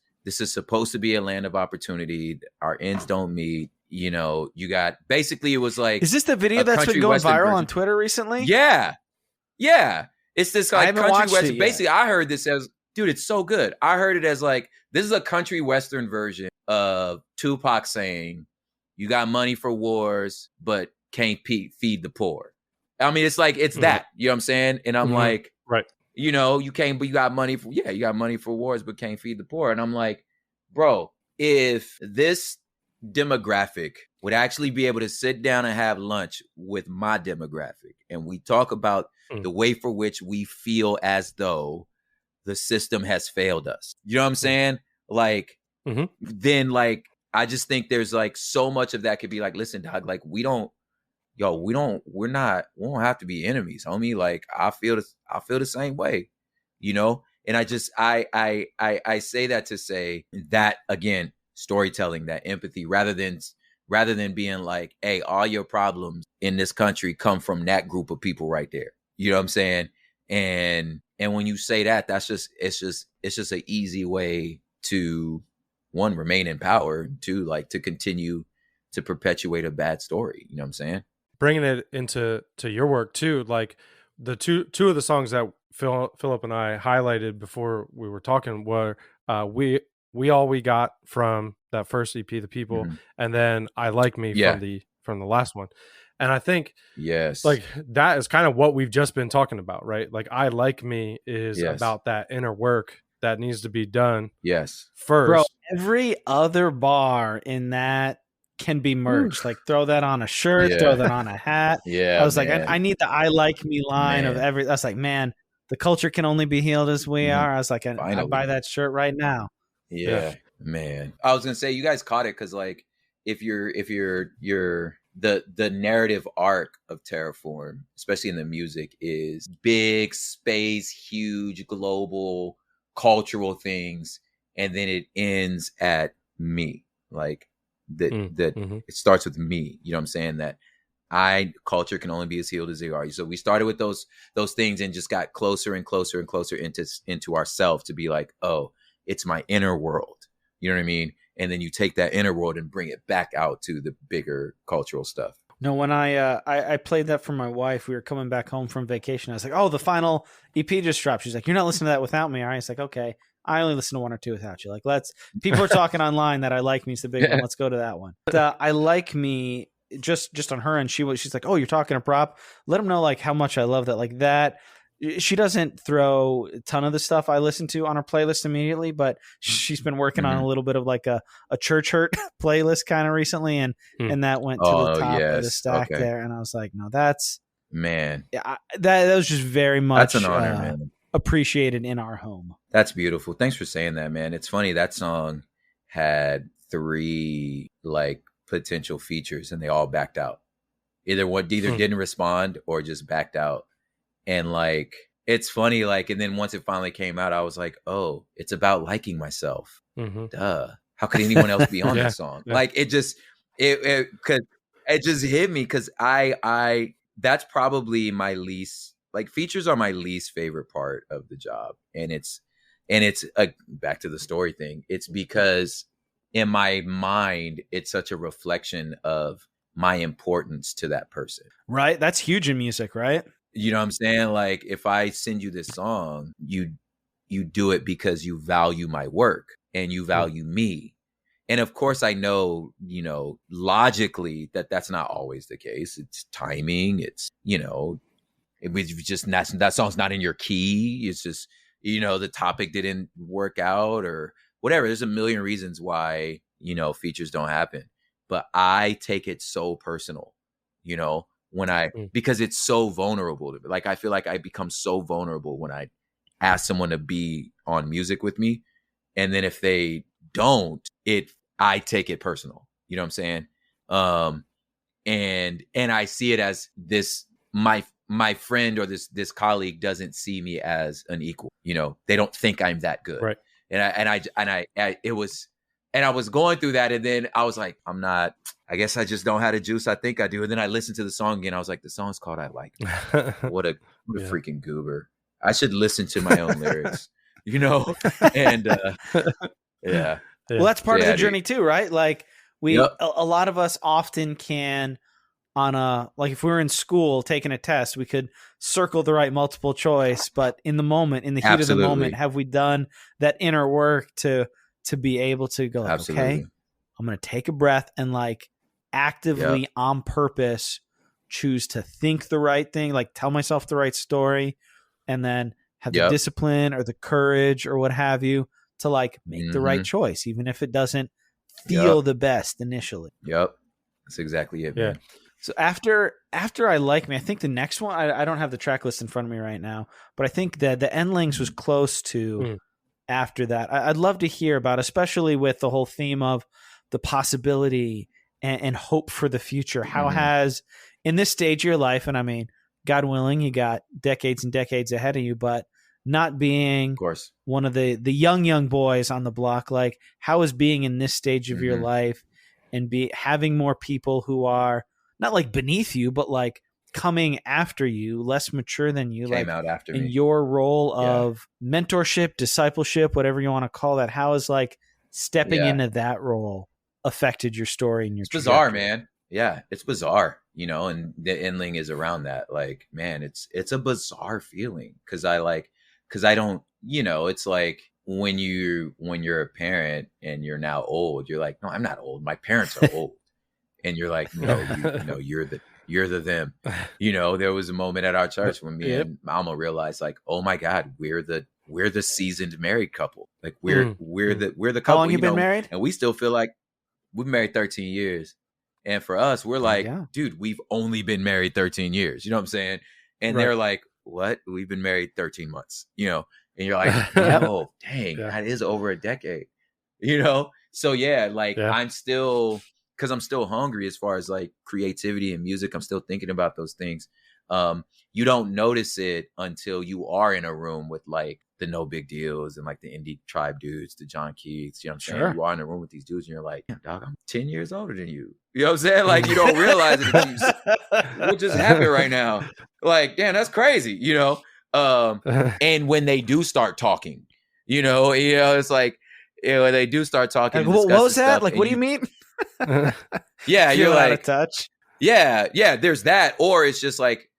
supposed to be a land of opportunity. Our ends don't meet. You got, basically it was like,
is this the video that's been going viral on Twitter recently?
Yeah. Yeah. It's this like country western. Basically, I heard this as, dude, it's so good. I heard it as like, this is a country western version of Tupac saying, "You got money for wars, but can't feed the poor." I mean, it's like it's that. You know what I'm saying? And I'm like,
right.
You know, you can't, but you got money for you got money for wars, but can't feed the poor. And I'm like, bro, if this demographic would actually be able to sit down and have lunch with my demographic, and we talk about the way for which we feel as though the system has failed us. You know what I'm saying? Like, then like, I just think there's like so much of that could be like, listen, dog, like we don't have to be enemies, homie. Like I feel the same way, you know? And I say that to say that again, storytelling, that empathy, rather than being like, hey, all your problems in this country come from that group of people right there. You know what I'm saying? And when you say that, it's just an easy way to, one, remain in power, two, like to continue to perpetuate a bad story. You know what I'm saying?
Bringing it into your work too, like the two of the songs that Philip and I highlighted before we were talking were we all we got from that first EP, The People, and then I Like Me from the last one. And I think like that is kind of what we've just been talking about, right? Like I Like Me is about that inner work that needs to be done.
First,
bro, every other bar in that can be merged. Like throw that on a shirt, throw that on a hat. I was like, I need the I Like Me line of every. I was like, man, the culture can only be healed as we are. I was like, I buy that shirt right now.
Man. I was gonna say you guys caught it because like if you're the narrative arc of Terraform, especially in the music, is big space, huge, global, cultural things, and then it ends at me. Like it starts with me. You know what I'm saying? That culture can only be as healed as they are. So we started with those things and just got closer and closer and closer into ourselves to be like, oh, it's my inner world. You know what I mean? And then you take that inner world and bring it back out to the bigger cultural stuff.
No, when I played that for my wife, we were coming back home from vacation. I was like, oh, the final EP just dropped. She's like, you're not listening to that without me, all right? It's like, okay, I only listen to one or two without you. Like, people are talking online that I Like Me is the big one. Let's go to that one. I Like Me, just on her end, she's like, oh, you're talking to Prop. Let them know like how much I love that. Like that. She doesn't throw a ton of the stuff I listen to on her playlist immediately, but she's been working on a little bit of like a church hurt playlist kind of recently, and that went to the top of the stack there. And I was like, no, that's
man,
that was just very much
that's an honor, man.
Appreciated in our home.
That's beautiful. Thanks for saying that, man. It's funny that song had 3 like potential features, and they all backed out. Either didn't respond or just backed out. And like, it's funny, like, and then once it finally came out, I was like, oh, it's about liking myself. Duh. How could anyone else be on this song? Like, it just hit me because I that's probably my least, like, features are my least favorite part of the job. And it's back to the story thing. It's because in my mind, it's such a reflection of my importance to that person.
Right. That's huge in music, right?
You know what I'm saying? Like, if I send you this song, you do it because you value my work and you value me. And of course, I know, you know, logically that's not always the case. It's timing. It's, you know, it was just that song's not in your key. It's just, you know, the topic didn't work out or whatever. There's a million reasons why, you know, features don't happen. But I take it so personal, you know, because it's so vulnerable. Like, I feel like I become so vulnerable when I ask someone to be on music with me. And then if they don't, I take it personal. You know what I'm saying? And I see it as this, my friend or this colleague doesn't see me as an equal. You know, they don't think I'm that good.
Right.
And I was going through that, and then I was like, I'm not. I guess I just don't have the juice I think I do. And then I listened to the song again. I was like, the song's called "I Like Me." What a freaking goober! I should listen to my own lyrics, you know. And yeah.
Well, that's part of the journey too, right? Like a lot of us often can, like if we were in school taking a test, we could circle the right multiple choice, but in the moment, in the heat of the moment, have we done that inner work to be able to go, like, okay, I'm going to take a breath and like actively on purpose choose to think the right thing, like tell myself the right story, and then have the discipline or the courage or what have you to like make the right choice, even if it doesn't feel the best initially.
Yep. That's exactly it, man.
So after I Like Me, I think the next one, I don't have the track list in front of me right now, but I think that the Endlings was close to after that. I'd love to hear about, especially with the whole theme of the possibility and hope for the future. How has, in this stage of your life, and I mean, God willing, you got decades and decades ahead of you, but not being one of the young boys on the block, like how is being in this stage of your life and having more people who are not like beneath you, but like coming after you, less mature than you,
came out after
in
me.
your role of mentorship, discipleship, whatever you want to call that. How is like stepping into that role affected your story and your
It's bizarre, man. Yeah, it's bizarre, you know, and the Endling is around that. Like, man, it's a bizarre feeling because I don't, you know, it's like when you're a parent and you're now old, you're like, no, I'm not old. My parents are old. And you're like, no, you're the them. You know, there was a moment at our church when me and Mama realized, like, oh my God, we're the seasoned married couple. Like we're the couple.
How long you been married?
And we still feel like we've been married 13 years. And for us, we're like, dude, we've only been married 13 years. You know what I'm saying? And they're like, what? We've been married 13 months, you know? And you're like, oh, dang, that is over a decade, you know? So I'm still, because I'm still hungry as far as like creativity and music. I'm still thinking about those things. You don't notice it until you are in a room with like the No Big Deals and like the Indie Tribe dudes, the John Keats, you know what I'm saying? You are in a room with these dudes and you're like, dog, I'm 10 years older than you. You know what I'm saying? Like you don't realize it. What just happened right now? Like, damn, that's crazy, you know? And when they do start talking, you know, it's like, when they do start talking.
Like, what was that? Like, what do you mean?
You're like,
out of touch.
Yeah, there's that. Or it's just like,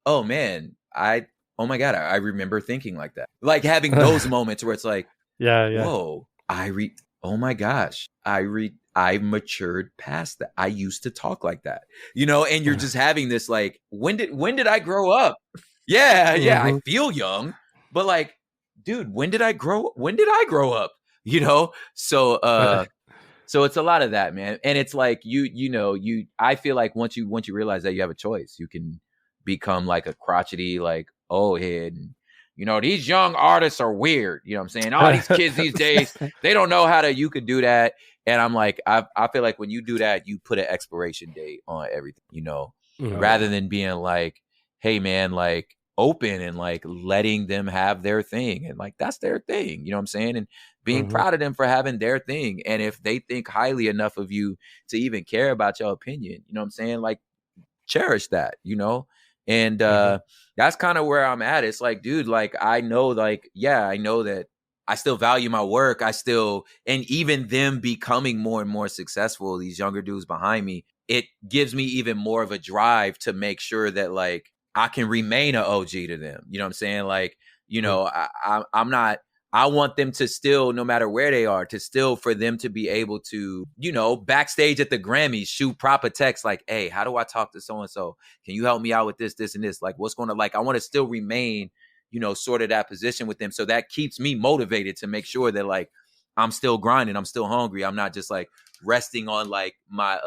oh man, oh my God, I remember thinking like that. Like having those moments where it's like, whoa, oh my gosh, I matured past that. I used to talk like that, you know, and you're just having this like, when did I grow up? Yeah, I feel young, but like, dude, when did I grow up? You know? So it's a lot of that, man. And it's like I feel like once you realize that you have a choice, you can become like a crotchety, like old head. And, you know, these young artists are weird. You know what I'm saying? All these kids these days, they don't know you could do that. And I'm like, I feel like when you do that, you put an expiration date on everything, you know, rather than being like, hey man, like open and like letting them have their thing. And like, that's their thing. You know what I'm saying? And being proud of them for having their thing. And if they think highly enough of you to even care about your opinion, you know what I'm saying? Like cherish that, you know? And that's kind of where I'm at. It's like, dude, like, I know that I still value my work. And even them becoming more and more successful, these younger dudes behind me, it gives me even more of a drive to make sure that like I can remain an OG to them. You know what I'm saying? Like, you know, I want them to still, no matter where they are, for them to be able to, you know, backstage at the Grammys, shoot proper text like, hey, how do I talk to so-and-so? Can you help me out with this, this, and this? Like, what's going to, like, I want to still remain, you know, sort of that position with them. So that keeps me motivated to make sure that, like, I'm still grinding. I'm still hungry. I'm not just, like, resting on, like, my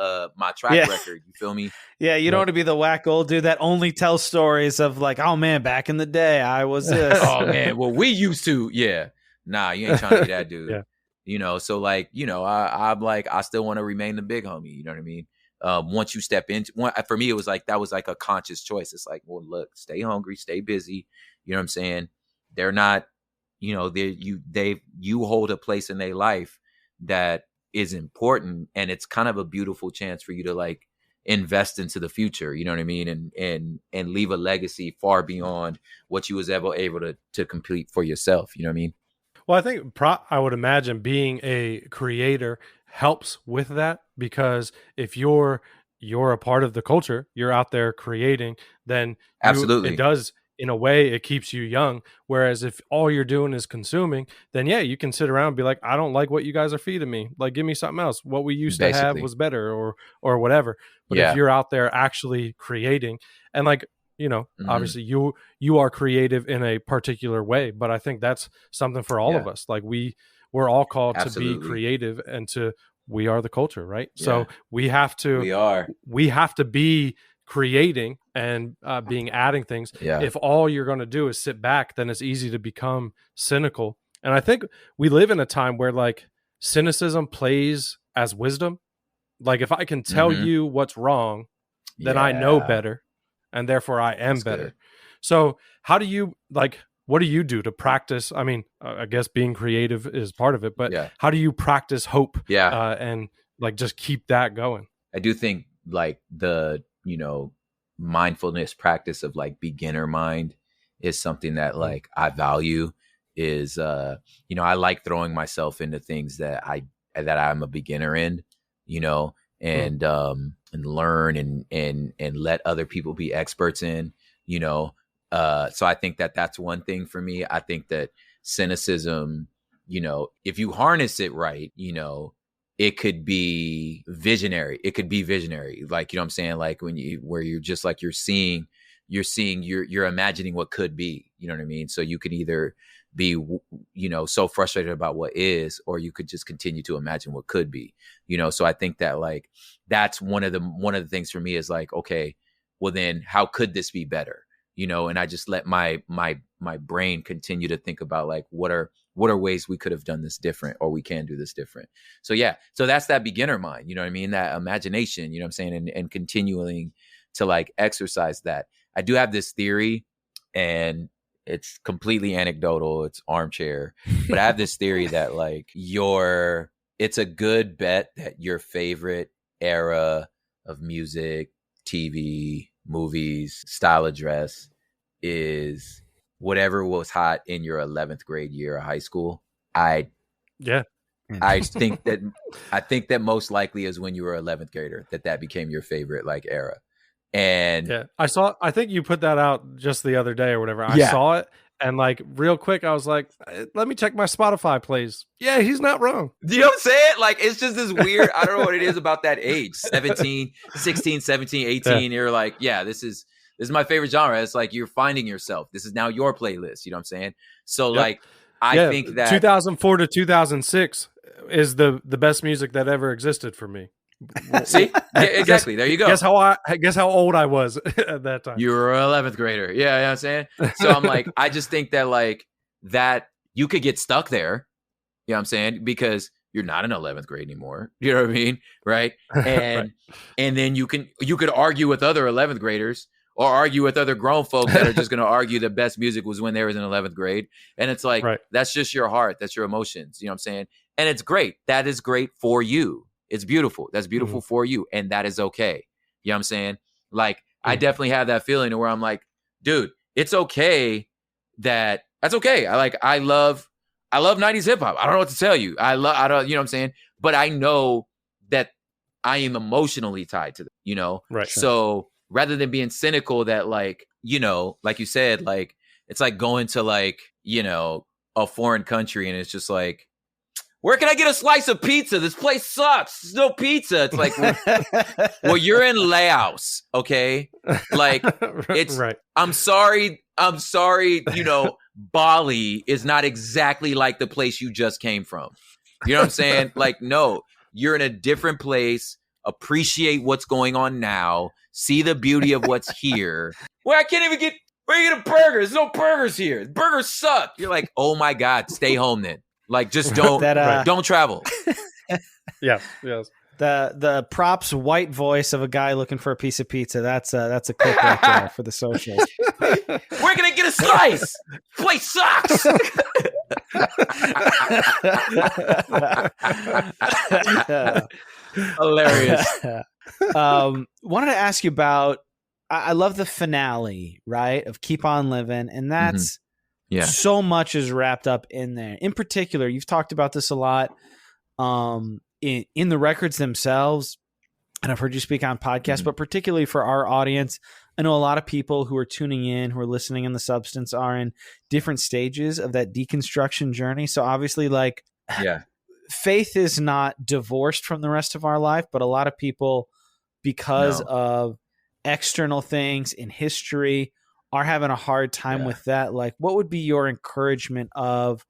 track record. You feel me?
Yeah, you don't want to be the whack old dude that only tells stories of, like, oh, man, back in the day, I was this.
Oh, man, well, we used to, Nah, you ain't trying to be that dude. You know, so like, you know, I'm like, I still want to remain the big homie. You know what I mean? Once you step into for me, it was like, that was like a conscious choice. It's like, well, look, stay hungry, stay busy. You know what I'm saying? They're not, you know, you hold a place in their life that is important. And it's kind of a beautiful chance for you to like invest into the future. You know what I mean? And leave a legacy far beyond what you was ever able to complete for yourself. You know what I mean?
Well, I think I would imagine being a creator helps with that, because if you're a part of the culture, you're out there creating, then
absolutely
it does in a way, it keeps you young. Whereas if all you're doing is consuming, then yeah, you can sit around and be like, I don't like what you guys are feeding me. Like, give me something else. What we used to have was better, or whatever. But if you're out there actually creating, and like, you know, obviously you are creative in a particular way, but I think that's something for all of us. Like we're all called to be creative, and we are the culture, right? Yeah. So we have to be creating and being adding things. If all you're going to do is sit back, then it's easy to become cynical. And I think we live in a time where like cynicism plays as wisdom. Like if I can tell you what's wrong, then I know better, and therefore I am better. Good. So how do you what do you do to practice? I mean, I guess being creative is part of it, but how do you practice hope? And like just keep that going?
I do think like the, you know, mindfulness practice of like beginner mind is something that like I value. Is you know, I like throwing myself into things that I'm a beginner in, you know, and learn and let other people be experts in, you know. So I think that that's one thing for me. I think that cynicism, you know, if you harness it right, you know, it could be visionary. Like, you know what I'm saying? Like where you're just like, you're imagining what could be, you know what I mean? So you could either be, you know, so frustrated about what is, or you could just continue to imagine what could be, you know? So I think that like, that's one of the things for me is like, okay, well then how could this be better? You know, and I just let my brain continue to think about like, what are ways we could have done this different, or we can do this different. So yeah, so that's that beginner mind, you know what I mean? That imagination, you know what I'm saying? And continuing to like exercise that. I do have this theory, and it's completely anecdotal, it's armchair, but I have this theory that like it's a good bet that your favorite era of music, TV, movies, style of dress is whatever was hot in your 11th grade year of high school. I think that most likely is when you were 11th grader that became your favorite like era. And
I think you put that out just the other day or whatever. I saw it, and like real quick I was like, let me check my Spotify plays. Yeah, he's not wrong.
Do you know what I'm saying? Like, it's just this weird, I don't know what it is about that age, 17, 16, 17, 18. You're like, yeah, this is my favorite genre. It's like you're finding yourself. This is now your playlist. You know what I'm saying? So like, I think that
2004 to 2006 is the best music that ever existed for me.
See? Yeah, exactly. There you go.
Guess how old I was at that time.
You were an 11th grader. Yeah, you know what I'm saying? So I'm like, I just think that like that you could get stuck there. You know what I'm saying? Because you're not in 11th grade anymore. You know what I mean? Right? And and then you could argue with other 11th graders, or argue with other grown folks that are just going to argue the best music was when they was in 11th grade. And it's like, that's just your heart. That's your emotions. You know what I'm saying? And it's great. That is great for you. It's beautiful. That's beautiful for you. And that is okay. You know what I'm saying? Like, I definitely have that feeling where I'm like, dude, it's okay. That's okay. I love 90s hip hop. I don't know what to tell you. I don't, you know what I'm saying? But I know that I am emotionally tied to them, you know?
Right.
So rather than being cynical that like, you know, like you said, like, it's like going to like, you know, a foreign country and it's just like, where can I get a slice of pizza? This place sucks. There's no pizza. It's like, well, you're in Laos, okay? Like, it's, I'm sorry, you know, Bali is not exactly like the place you just came from. You know what I'm saying? Like, no, you're in a different place. Appreciate what's going on now. See the beauty of what's here. Where I can't even get, where you get a burger? There's no burgers here. Burgers suck. You're like, oh my God, stay home then. Like, just don't don't travel.
Yeah, yes.
The props white voice of a guy looking for a piece of pizza. That's a clip right there for the socials.
Where can I get a slice? Place sucks. Hilarious.
Wanted to ask you about. I love the finale, right, of Keep On Living, and that's. So much is wrapped up in there. In particular, you've talked about this a lot in the records themselves, and I've heard you speak on podcasts, but particularly for our audience, I know a lot of people who are tuning in, who are listening in the Substance, are in different stages of that deconstruction journey. So obviously, like,
Yeah.
faith is not divorced from the rest of our life, but a lot of people, because of external things in history, are having a hard time with that. Like, what would be your encouragement of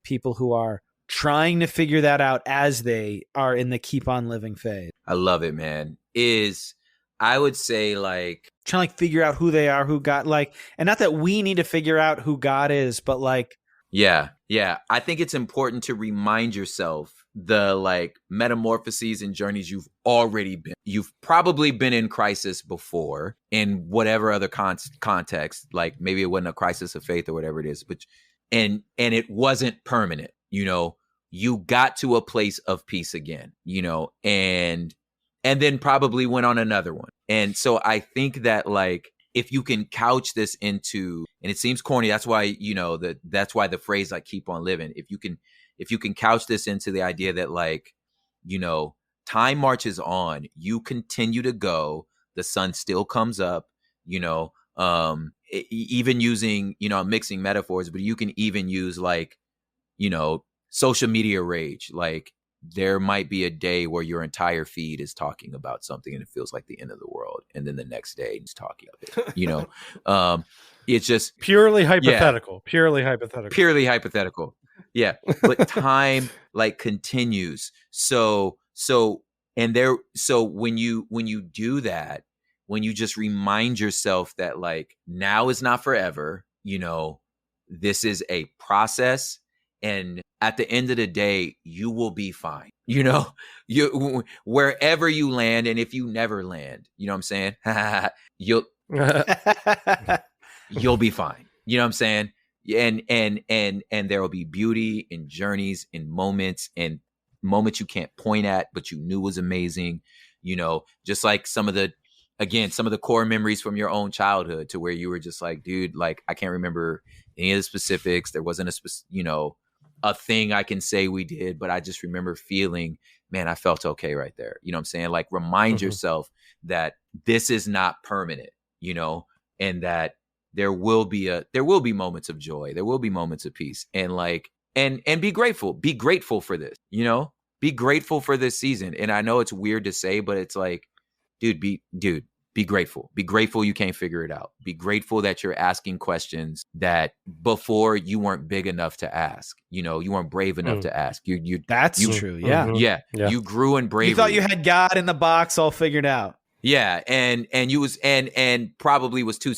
people who are trying to figure that out as they are in the keep on living phase?
I love it, man. I would say, like,
trying to, like, figure out who they are, who God, like, and not that we need to figure out who God is, but like,
yeah. I think it's important to remind yourself the, like, metamorphoses and journeys you've already been. You've probably been in crisis before in whatever other context, like maybe it wasn't a crisis of faith or whatever it is, but and it wasn't permanent. You got to a place of peace again, and then probably went on another one. And so I think that, like, if you can couch this into, and it seems corny, that's why, that's why the phrase, like, keep on living. If you can couch this into the idea that, like, time marches on, you continue to go, the sun still comes up, even using, I'm mixing metaphors, but you can even use, like, social media rage. Like, there might be a day where your entire feed is talking about something and it feels like the end of the world. And then the next day it's talking of it, it's just
purely hypothetical, purely hypothetical.
Yeah. But time, like, continues. So when you do that, when you just remind yourself that, like, now is not forever, this is a process. And at the end of the day, you will be fine. You wherever you land, and if you never land, you know what I'm saying? You'll be fine. You know what I'm saying? And there will be beauty in journeys, in moments you can't point at, but you knew was amazing. Just like some of the core memories from your own childhood, to where you were just like, dude, like, I can't remember any of the specifics. There wasn't a thing I can say we did, but I just remember feeling, man, I felt okay right there. You know what I'm saying? Like, remind yourself that this is not permanent, and that there will be moments of joy. There will be moments of peace, and, like, and be grateful for this, be grateful for this season. And I know it's weird to say, but it's like, be grateful. Be grateful you can't figure it out. Be grateful that you're asking questions that before you weren't big enough to ask. You weren't brave enough to ask.
That's true. Yeah.
Yeah. You grew in bravery.
You thought you had God in the box all figured out.
Yeah, and you was and probably was too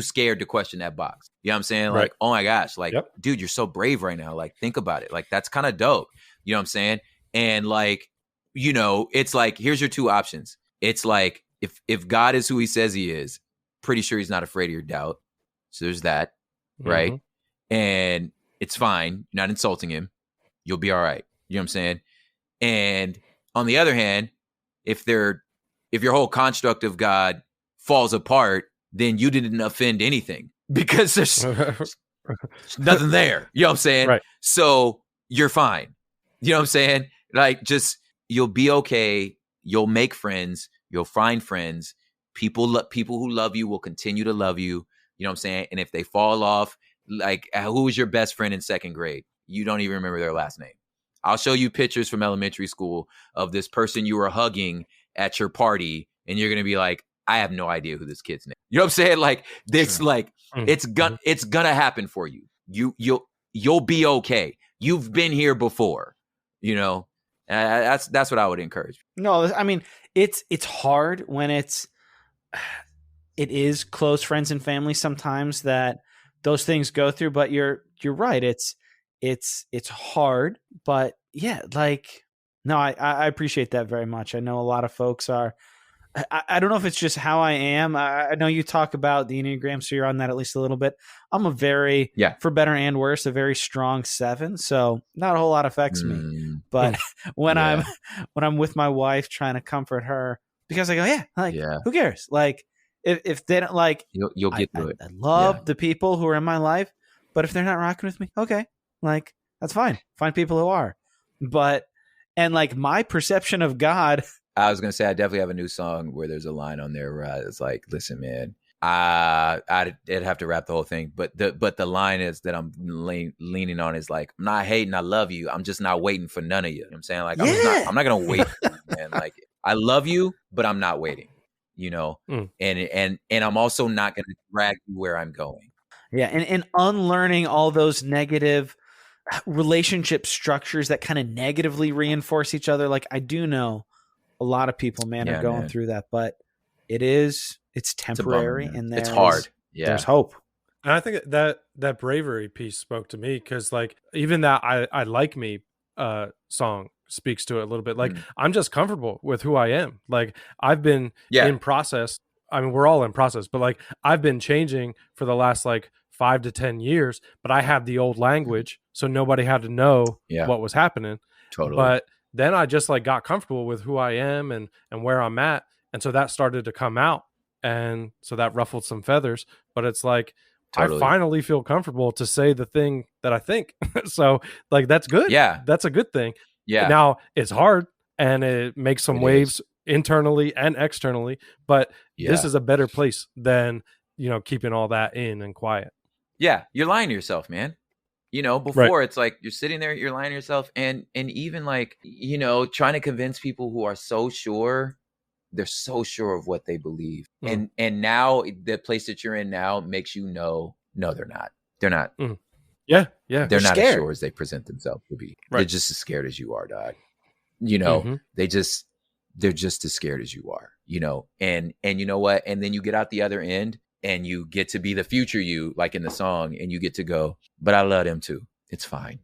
scared to question that box. You know what I'm saying? Like, oh my gosh, like, dude, you're so brave right now. Like, think about it. Like, that's kind of dope. You know what I'm saying? And, like, it's like, here's your two options. It's like, if God is who he says he is, pretty sure he's not afraid of your doubt. So there's that, right? And it's fine. You're not insulting him. You'll be all right. You know what I'm saying? And on the other hand, if your whole construct of God falls apart, then you didn't offend anything, because there's nothing there. You know what I'm saying?
Right.
So you're fine. You know what I'm saying? Like, just, you'll be okay. You'll make friends. You'll find friends. People who love you will continue to love you. You know what I'm saying? And if they fall off, like, who was your best friend in second grade? You don't even remember their last name. I'll show you pictures from elementary school of this person you were hugging at your party, and you're going to be like, I have no idea who this kid's name. You know what I'm saying? Like, this, like, it's gonna happen for you. You'll be okay. You've been here before, that's what I would encourage.
No, I mean, it's hard when it is close friends and family sometimes that those things go through, but you're right. It's hard, but yeah, like, no, I appreciate that very much. I know a lot of folks are, I don't know if it's just how I am. I know you talk about the Enneagram, so you're on that at least a little bit. I'm a very, for better and worse, a very strong 7. So not a whole lot affects me. But when I'm with my wife trying to comfort her, because I go, who cares? Like, if they don't, like,
you'll get through it.
I love the people who are in my life, but if they're not rocking with me, okay, like, that's fine. Find people who are. But, and, like, my perception of God,
I was going to say, I definitely have a new song where there's a line on there where it's like, listen, man, I'd have to rap the whole thing, but the line is that I'm leaning on is like, I'm not hating, I love you. I'm just not waiting for none of you. You know what I'm saying? Like, I'm not gonna wait for you, man. Like, I love you, but I'm not waiting. You know, and I'm also not gonna drag you where I'm going.
Yeah, and unlearning all those negative relationship structures that kind of negatively reinforce each other. Like, I do know a lot of people, man, are going through that, but it's temporary, and
it's hard. Yeah,
there's hope.
And I think that bravery piece spoke to me, because like even that I like me song speaks to it a little bit. Like, I'm just comfortable with who I am. Like, I've been in process. I mean, we're all in process, but like, I've been changing for the last like 5 to 10 years, but I had the old language, so nobody had to know what was happening.
Totally.
But then I just like got comfortable with who I am and where I'm at. And so that started to come out. And so that ruffled some feathers, but it's like, I finally feel comfortable to say the thing that I think. So like, that's good.
Yeah.
That's a good thing.
Yeah.
Now it's hard and it makes some waves internally and externally, but this is a better place than, you know, keeping all that in and quiet.
Yeah. You're lying to yourself, man. You know, before it's like you're sitting there, you're lying to yourself, and even like, you know, trying to convince people who are so sure, they're so sure of what they believe. And now the place that you're in now makes you know, no, they're not. They're not.
Yeah.
They're not as sure as they present themselves to be. Right. They're just as scared as you are, dog. You know, they're just as scared as you are, you know, and you know what? And then you get out the other end and you get to be the future you, like in the song, and you get to go, but I love them too. It's fine.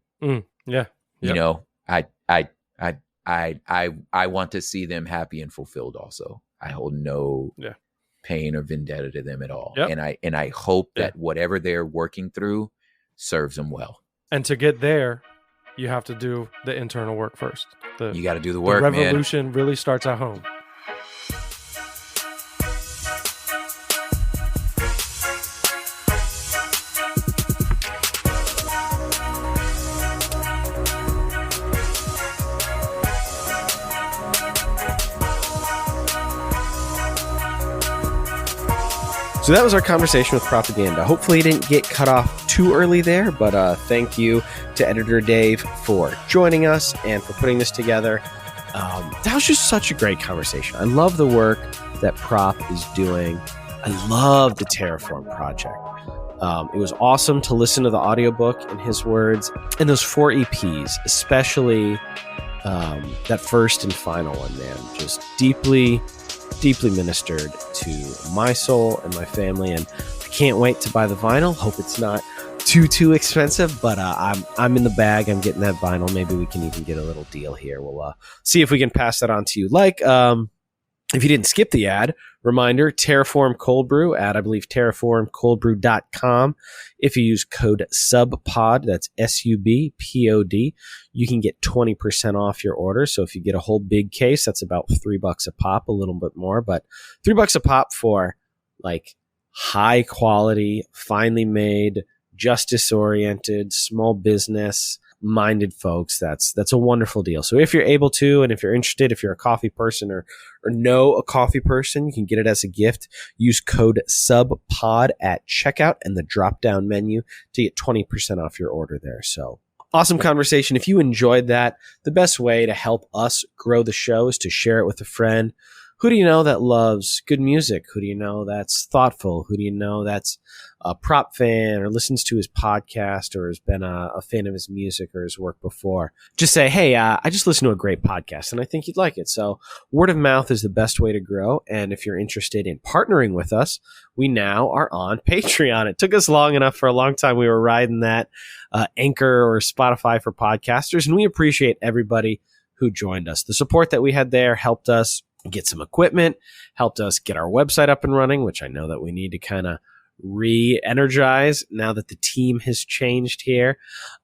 Yeah.
You know, I want to see them happy and fulfilled also. I hold no pain or vendetta to them at all. Yep. And I hope that whatever they're working through serves them well.
And to get there, you have to do the internal work first.
You got to do the work,
man. The revolution really starts at home.
So that was our conversation with Propaganda. Hopefully it didn't get cut off too early there, but thank you to Editor Dave for joining us and for putting this together. That was just such a great conversation. I love the work that Prop is doing. I love the Terraform project. It was awesome to listen to the audiobook in his words, and those 4 EPs, especially that first and final one, man, just deeply ministered to my soul and my family, and I can't wait to buy the vinyl. Hope it's not too expensive, but I'm in the bag. I'm getting that vinyl. Maybe we can even get a little deal here. We'll see if we can pass that on to you. Like, if you didn't skip the ad, reminder, Terraform Cold Brew at, I believe, terraformcoldbrew.com. If you use code SUBPOD, that's SUBPOD, you can get 20% off your order. So if you get a whole big case, that's about $3 a pop, a little bit more, but $3 a pop for like high quality, finely made, justice-oriented, small business minded folks. That's a wonderful deal. So if you're able to, and if you're interested, if you're a coffee person or know a coffee person, you can get it as a gift. Use code SUBPOD at checkout and the drop down menu to get 20% off your order there. So awesome conversation. If you enjoyed that, the best way to help us grow the show is to share it with a friend. Who do you know that loves good music? Who do you know that's thoughtful? Who do you know that's a Prop fan or listens to his podcast or has been a fan of his music or his work before? Just say, hey, I just listened to a great podcast and I think you'd like it. So word of mouth is the best way to grow. And if you're interested in partnering with us, we now are on Patreon. It took us long enough. For a long time, we were riding that Anchor or Spotify for podcasters. And we appreciate everybody who joined us. The support that we had there helped us get some equipment, helped us get our website up and running, which I know that we need to kind of re-energize now that the team has changed here.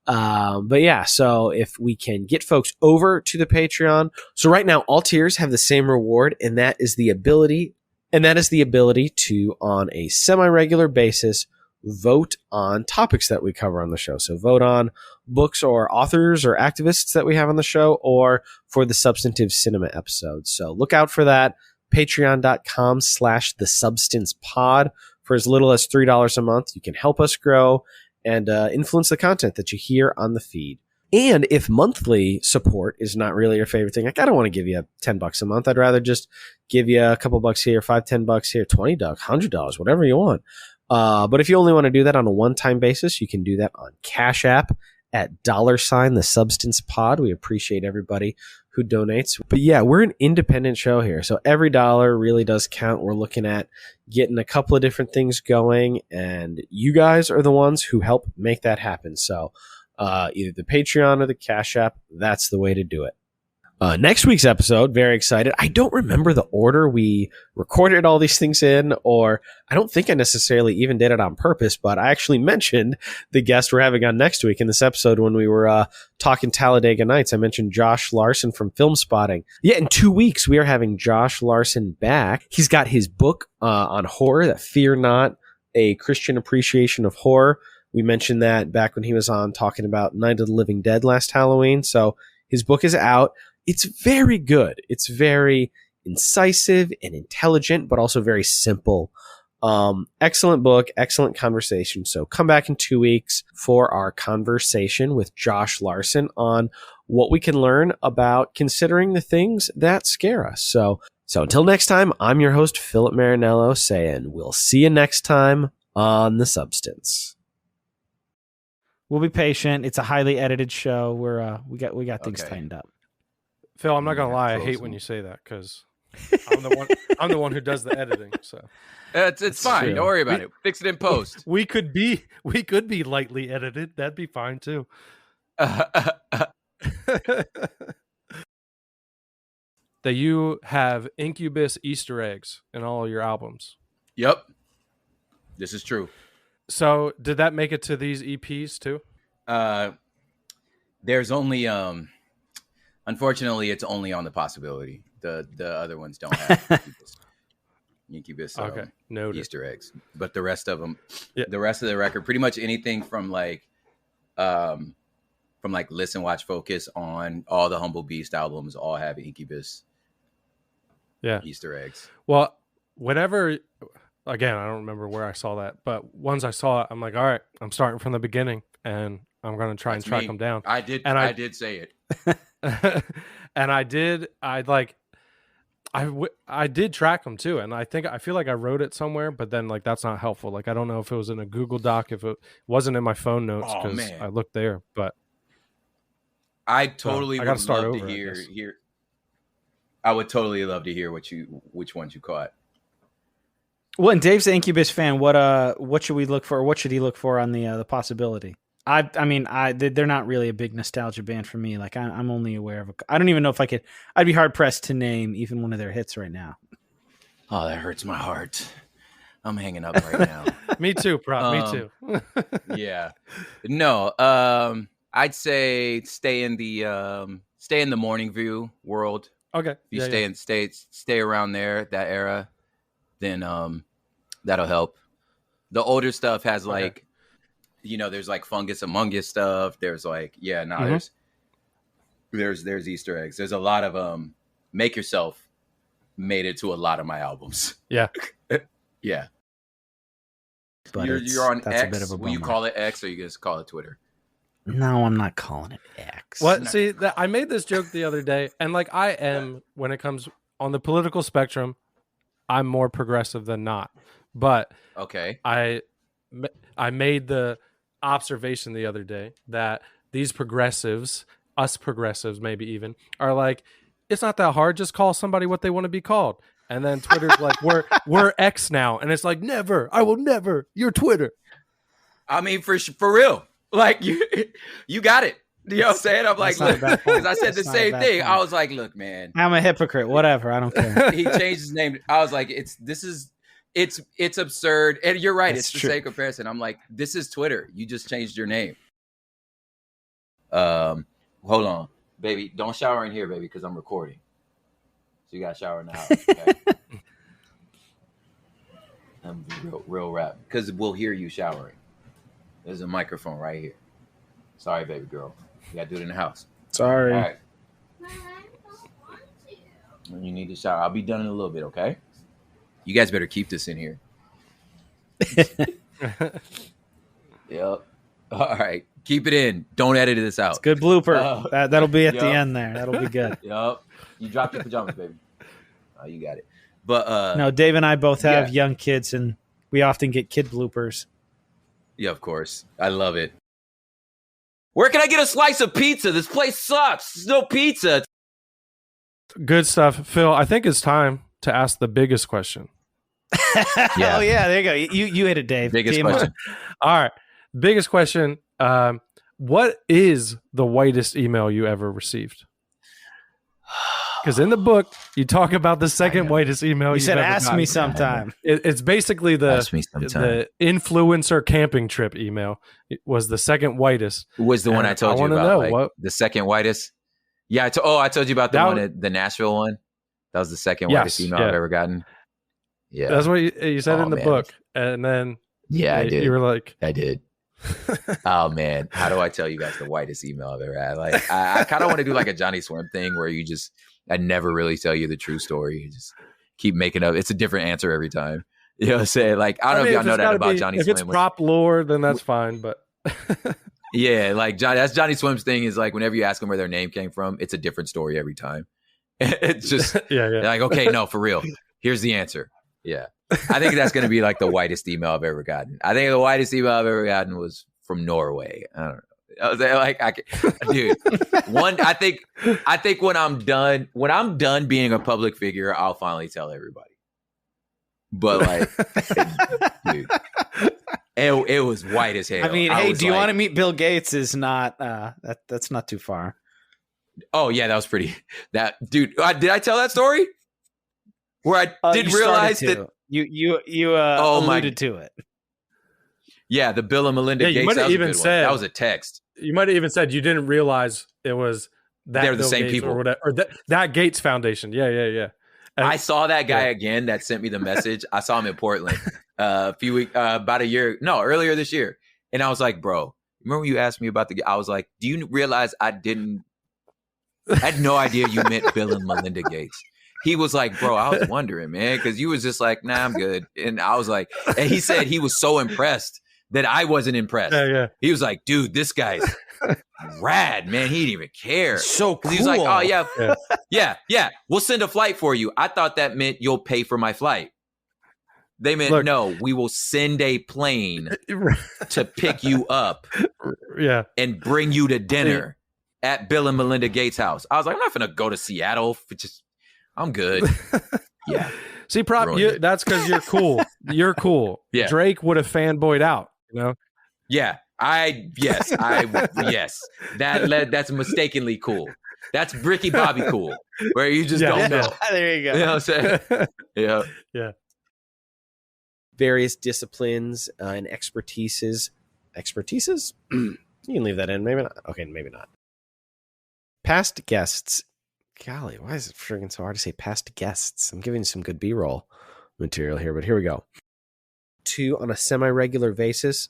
But yeah, so if we can get folks over to the Patreon. So right now, all tiers have the same reward, and that is the ability to, on a semi-regular basis, vote on topics that we cover on the show. So vote on books or authors or activists that we have on the show, or for the substantive cinema episodes. So look out for that. Patreon.com/thesubstancepod For as little as $3 a month, you can help us grow and influence the content that you hear on the feed. And if monthly support is not really your favorite thing, like I don't want to give you $10 a month. I'd rather just give you a couple bucks here, $5-10 here, $20, $100, whatever you want. But if you only want to do that on a one-time basis, you can do that on Cash App at $ the Substance Pod. We appreciate everybody who donates. But yeah, we're an independent show here, so every dollar really does count. We're looking at getting a couple of different things going, and you guys are the ones who help make that happen. So either the Patreon or the Cash App, that's the way to do it. Next week's episode, very excited. I don't remember the order we recorded all these things in, or I don't think I necessarily even did it on purpose, but I actually mentioned the guest we're having on next week in this episode when we were talking Talladega Nights. I mentioned Josh Larson from Film Spotting. Yeah, in 2 weeks, we are having Josh Larson back. He's got his book on horror, that Fear Not, A Christian Appreciation of Horror. We mentioned that back when he was on talking about Night of the Living Dead last Halloween. So his book is out. It's very good. It's very incisive and intelligent, but also very simple. Excellent book, excellent conversation. So come back in 2 weeks for our conversation with Josh Larson on what we can learn about considering the things that scare us. So until next time, I'm your host, Philip Marinello, saying we'll see you next time on The Substance.
We'll be patient. It's a highly edited show. We got things tightened up.
Phil, I'm not gonna lie. I hate when you say that because I'm the one who does the editing. So
it's fine. True. Don't worry about it. Fix it in post.
We could be lightly edited. That'd be fine too. That you have Incubus Easter eggs in all your albums.
Yep, this is true.
So did that make it to these EPs too?
There's only unfortunately, it's only on the possibility. The other ones don't have Incubus Easter eggs, but the rest of them, the rest of the record, pretty much anything from Listen, Watch, Focus on all the Humble Beast albums, all have Incubus Easter eggs.
Well, whenever, again, I don't remember where I saw that, but once I saw it, I'm like, all right, I'm starting from the beginning, and I'm going to try and track them down.
I did say it.
And I did track them too, and I feel like I wrote it somewhere, but then that's not helpful. I don't know if it was in a Google Doc, if it wasn't in my phone notes, because I looked there. But
I totally would love to hear. I would totally love to hear which ones you caught.
Well, and Dave's an Incubus fan. What should we look for? Or what should he look for on the possibility? I mean, they're not really a big nostalgia band for me. I'm only aware of. I don't even know if I could. I'd be hard pressed to name even one of their hits right now.
Oh, that hurts my heart. I'm hanging up right now.
Me too, Prop. Me too.
Yeah. No. I'd say stay in the Morning View world.
Okay.
If you stay around there, that era, then that'll help. The older stuff has there's Fungus Among Us stuff. There's there's Easter eggs. There's a lot of Make Yourself made it to a lot of my albums.
Yeah.
Yeah.
But
you're on X. Will you call it X or you just call it Twitter?
No, I'm not calling it X.
What? No. See, I made this joke the other day, and I am, when it comes on the political spectrum, I'm more progressive than not. But
okay,
I made the observation the other day that these progressives, us progressives maybe even, are it's not that hard. Just call somebody what they want to be called. And then Twitter's we're X now, and it's never. I will never. You're Twitter.
I mean, for real. You got it. You know what I'm saying? I'm look, because I said the same thing. I was look, man.
I'm a hypocrite. Whatever. I don't care.
He changed his name. I was it's absurd. And you're right. It's the same comparison. I'm this is Twitter. You just changed your name. Hold on, baby. Don't shower in here, baby, because I'm recording. So you got to shower in the house. Okay? I'm real rap. Because we'll hear you showering. There's a microphone right here. Sorry, baby girl. You got to do it in the house.
Sorry.
All right. When you need to shower. I'll be done in a little bit, okay? You guys better keep this in here. Yep. All right. Keep it in. Don't edit this out.
It's a good blooper. That'll be at the
Yep.
end there. That'll be good.
Yep. You dropped your pajamas, baby. Oh, you got it. But
no, Dave and I both have young kids, and we often get kid bloopers.
Yeah, of course. I love it. Where can I get a slice of pizza? This place sucks. There's no pizza.
Good stuff. Phil, I think it's time to ask the biggest question.
Oh, yeah. There you go. You hit it, Dave.
Biggest question.
All right. Biggest question. What is the whitest email you ever received? Because in the book, you talk about the second whitest email
you said,
ever
ask
gotten.
me sometime.
It's basically the influencer camping trip email. It was the second whitest.
Was the one I told you about? Like, the second whitest? Yeah. I told you about the one at the Nashville one. That was the second whitest email I've ever gotten. Yeah.
That's what you said in the book. And then
I did.
You were like,
I did. Oh man, how do I tell you guys the whitest email I've ever had? Like, I kind of want to do like a Johnny Swim thing where I never really tell you the true story. You just keep making up. It's a different answer every time. You know what I'm saying? Like, I don't know if y'all know that about Johnny Swim.
If it's prop lore, then that's fine. But
yeah, like that's Johnny Swim's thing is like whenever you ask them where their name came from, it's a different story every time. It's just like, okay, no, for real. Here's the answer. Yeah. I think that's going to be like the whitest email I've ever gotten. I think the whitest email I've ever gotten was from Norway. I don't know. I was like, dude, I think when I'm done being a public figure, I'll finally tell everybody. But like, dude, it was white as hell.
I mean, hey, do you want to meet Bill Gates? Is not that's not too far.
Oh yeah, that was pretty. Dude, did I tell that story? Where I didn't realize that you alluded to it. Yeah, the Bill and Melinda Gates.
You might have even said
that was a text.
You might have even said you didn't realize it was that
they're the
Bill
same
Gates
people,
or whatever, or that Gates Foundation. Yeah. And
I saw that guy again that sent me the message. I saw him in Portland about a year, earlier this year, and I was like, bro, remember when you asked me about I was like, do you realize I had no idea you meant Bill and Melinda Gates. He was like, bro, I was wondering, man, because you was just like, nah, I'm good. And I was like, and he said he was so impressed that I wasn't impressed.
Yeah.
He was like, dude, this guy's rad, man. He didn't even care.
So cool.
He was like, oh, yeah, we'll send a flight for you. I thought that meant you'll pay for my flight. They meant, no, we will send a plane to pick you up and bring you to dinner at Bill and Melinda Gates' house. I was like, I'm not going to go to Seattle. I'm good. Yeah.
See, that's because you're cool. You're cool.
Yeah.
Drake would have fanboyed out, you know?
Yeah. Yes. That's mistakenly cool. That's Ricky Bobby cool, where you just don't know.
There you go.
You know what I'm saying?
Yeah.
Various disciplines and expertises. Expertises? You can leave that in. Maybe not. Okay, maybe not. Past guests. Golly, why is it friggin' so hard to say past guests? I'm giving you some good B-roll material here, but here we go. 2 on a semi-regular basis.